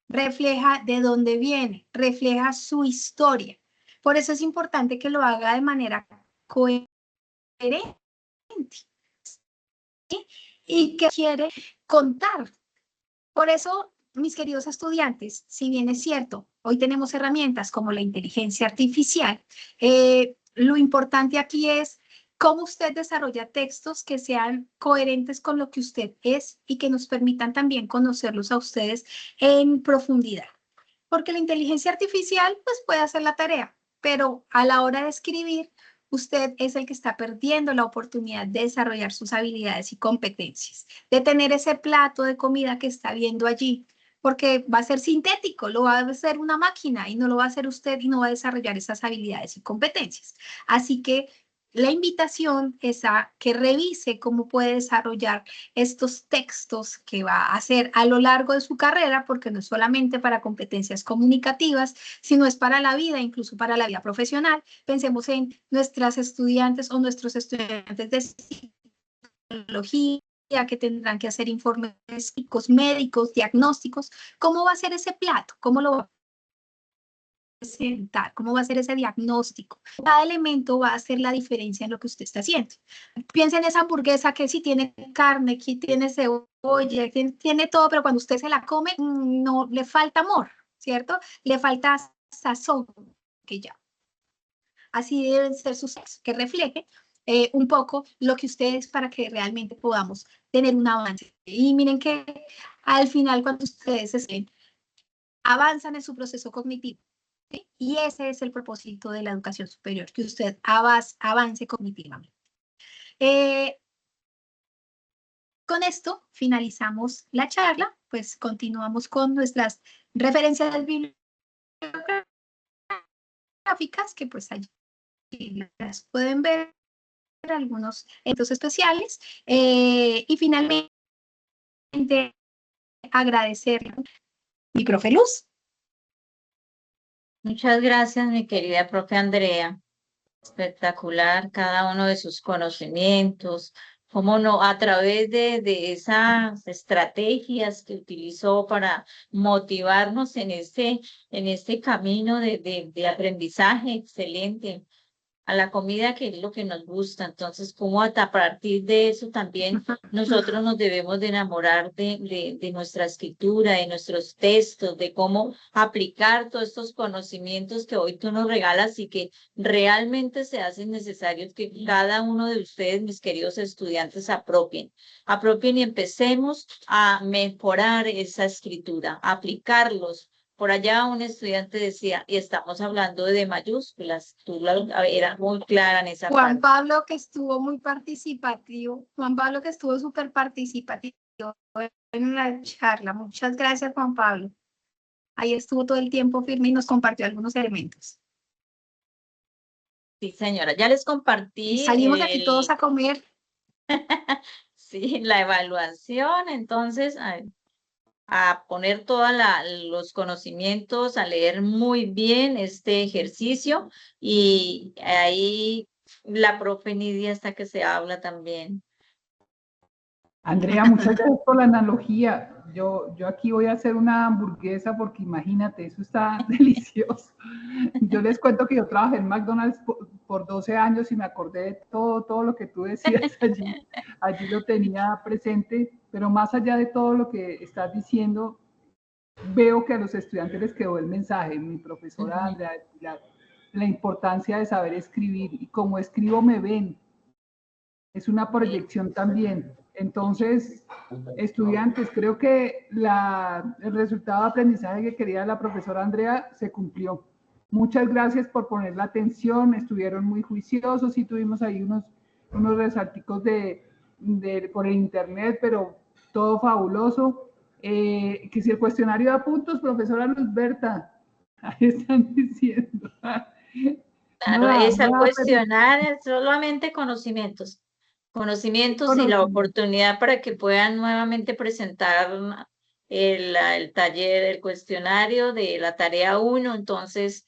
refleja de dónde viene, refleja su historia. Por eso es importante que lo haga de manera coherente, ¿sí? Y que quiere contar. Por eso, mis queridos estudiantes, si bien es cierto, hoy tenemos herramientas como la inteligencia artificial, lo importante aquí es cómo usted desarrolla textos que sean coherentes con lo que usted es y que nos permitan también conocerlos a ustedes en profundidad. Porque la inteligencia artificial pues puede hacer la tarea, pero a la hora de escribir, usted es el que está perdiendo la oportunidad de desarrollar sus habilidades y competencias, de tener ese plato de comida que está viendo allí, porque va a ser sintético, lo va a hacer una máquina y no lo va a hacer usted y no va a desarrollar esas habilidades y competencias. Así que la invitación es a que revise cómo puede desarrollar estos textos que va a hacer a lo largo de su carrera, porque no es solamente para competencias comunicativas, sino es para la vida, incluso para la vida profesional. Pensemos en nuestras estudiantes o nuestros estudiantes de psicología, que tendrán que hacer informes médicos, diagnósticos. ¿Cómo va a ser ese plato? ¿Cómo lo va a presentar? ¿Cómo va a ser ese diagnóstico? Cada elemento va a hacer la diferencia en lo que usted está haciendo. Piensa en esa hamburguesa que sí tiene carne, que tiene cebolla, tiene todo, pero cuando usted se la come, no le falta amor, ¿cierto? Le falta sazón, que ya. Así deben ser sus sexos, que refleje un poco lo que ustedes, para que realmente podamos tener un avance. Y miren que al final, cuando ustedes estén, avanzan en su proceso cognitivo, ¿sí? Y ese es el propósito de la educación superior, que usted avance cognitivamente. Con esto finalizamos la charla, pues continuamos con nuestras referencias bibliográficas, que pues allí las pueden ver, algunos eventos especiales, y finalmente agradecerle a mi profe Luz. Muchas gracias, mi querida profe Andrea. Espectacular cada uno de sus conocimientos, cómo no, a través de esas estrategias que utilizó para motivarnos en este camino de aprendizaje excelente a la comida, que es lo que nos gusta. Entonces, cómo a partir de eso también nosotros nos debemos de enamorar de nuestra escritura, de nuestros textos, de cómo aplicar todos estos conocimientos que hoy tú nos regalas y que realmente se hacen necesarios que cada uno de ustedes, mis queridos estudiantes, apropien y empecemos a mejorar esa escritura, a aplicarlos. Por allá un estudiante decía, y estamos hablando de mayúsculas, era muy clara en esa Juan parte. Pablo, que estuvo muy participativo, Juan Pablo, que estuvo súper participativo en la charla. Muchas gracias, Juan Pablo. Ahí estuvo todo el tiempo firme y nos compartió algunos elementos. Sí, señora, ya les Y compartí salimos de aquí todos a comer. sí, la evaluación, entonces a poner todos los conocimientos, a leer muy bien este ejercicio, y ahí la profe Nidia hasta que se habla también. Andrea, muchas gracias por la analogía. Yo aquí voy a hacer una hamburguesa porque imagínate, eso está delicioso. Yo les cuento que yo trabajé en McDonald's por 12 años y me acordé de todo lo que tú decías allí. Allí lo tenía presente, pero más allá de todo lo que estás diciendo, veo que a los estudiantes les quedó el mensaje. Mi profesora Andrea, la importancia de saber escribir, y como escribo me ven. Es una proyección también. Entonces, estudiantes, creo que el resultado de aprendizaje que quería la profesora Andrea se cumplió. Muchas gracias por poner la atención, estuvieron muy juiciosos y tuvimos ahí unos resalticos por el internet, pero todo fabuloso. Que si el cuestionario da puntos, profesora Luz Berta, ahí están diciendo. Claro, es al cuestionar solamente conocimientos y la oportunidad para que puedan nuevamente presentar el taller, el cuestionario de la tarea 1. Entonces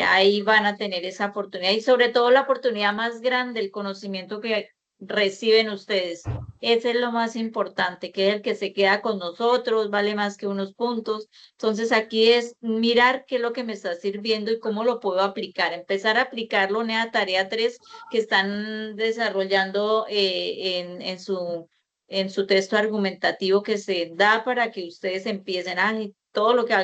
ahí van a tener esa oportunidad, y sobre todo la oportunidad más grande, el conocimiento que reciben ustedes. Ese es lo más importante, que es el que se queda con nosotros, vale más que unos puntos. Entonces aquí es mirar qué es lo que me está sirviendo y cómo lo puedo aplicar, empezar a aplicarlo en la tarea 3 que están desarrollando en su texto argumentativo, que se da para que ustedes empiecen a todo lo que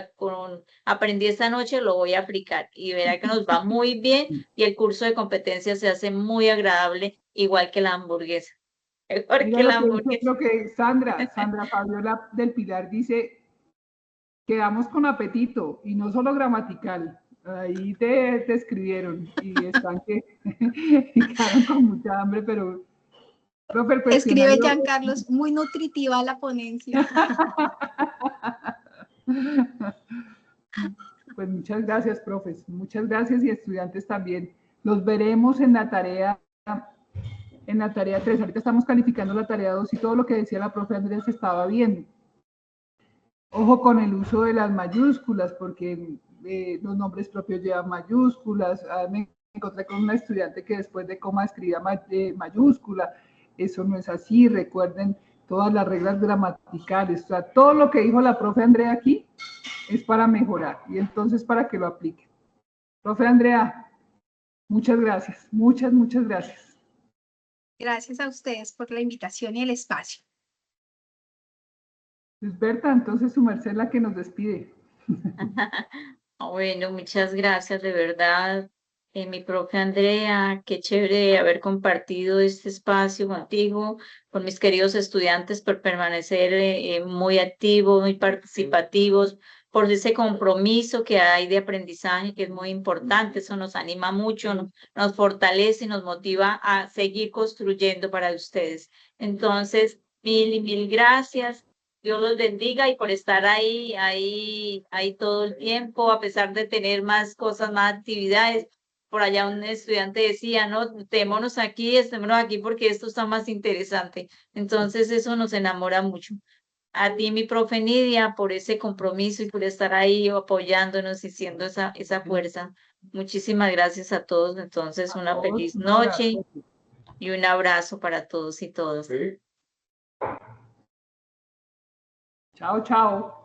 aprendí esta noche lo voy a aplicar, y verá que nos va muy bien y el curso de competencias se hace muy agradable, igual que la hamburguesa. Mejor Mira que lo la que dice, hamburguesa. lo que Sandra Fabiola del Pilar dice, quedamos con apetito y no solo gramatical. Ahí te escribieron y están que quedaron con mucha hambre, pero profe, el Escribe cuestionario. Giancarlos, muy nutritiva la ponencia. Pues muchas gracias, profes, muchas gracias, y estudiantes también. Los veremos en la tarea 3. Ahorita estamos calificando la tarea 2 y todo lo que decía la profe Andrea se estaba viendo. Ojo con el uso de las mayúsculas, porque los nombres propios llevan mayúsculas. Me encontré con una estudiante que después de coma escribía mayúscula. Eso no es así. Recuerden todas las reglas gramaticales, o sea, todo lo que dijo la profe Andrea aquí es para mejorar y entonces para que lo apliquen. Profe Andrea, muchas gracias, muchas gracias. Gracias a ustedes por la invitación y el espacio. Pues Berta, entonces su merced es la que nos despide. Bueno, muchas gracias, de verdad, mi profe Andrea, qué chévere haber compartido este espacio contigo, con mis queridos estudiantes, por permanecer muy activos, muy participativos, por ese compromiso que hay de aprendizaje, que es muy importante, eso nos anima mucho, nos fortalece y nos motiva a seguir construyendo para ustedes. Entonces, mil y mil gracias. Dios los bendiga y por estar ahí todo el tiempo, a pesar de tener más cosas, más actividades. Por allá un estudiante decía, no, estémonos aquí porque esto está más interesante. Entonces eso nos enamora mucho. A ti, mi profe Nidia, por ese compromiso y por estar ahí apoyándonos y siendo esa fuerza. Muchísimas gracias a todos. Entonces, una feliz Un noche abrazo. y un abrazo para todos y todas. Chao, chao.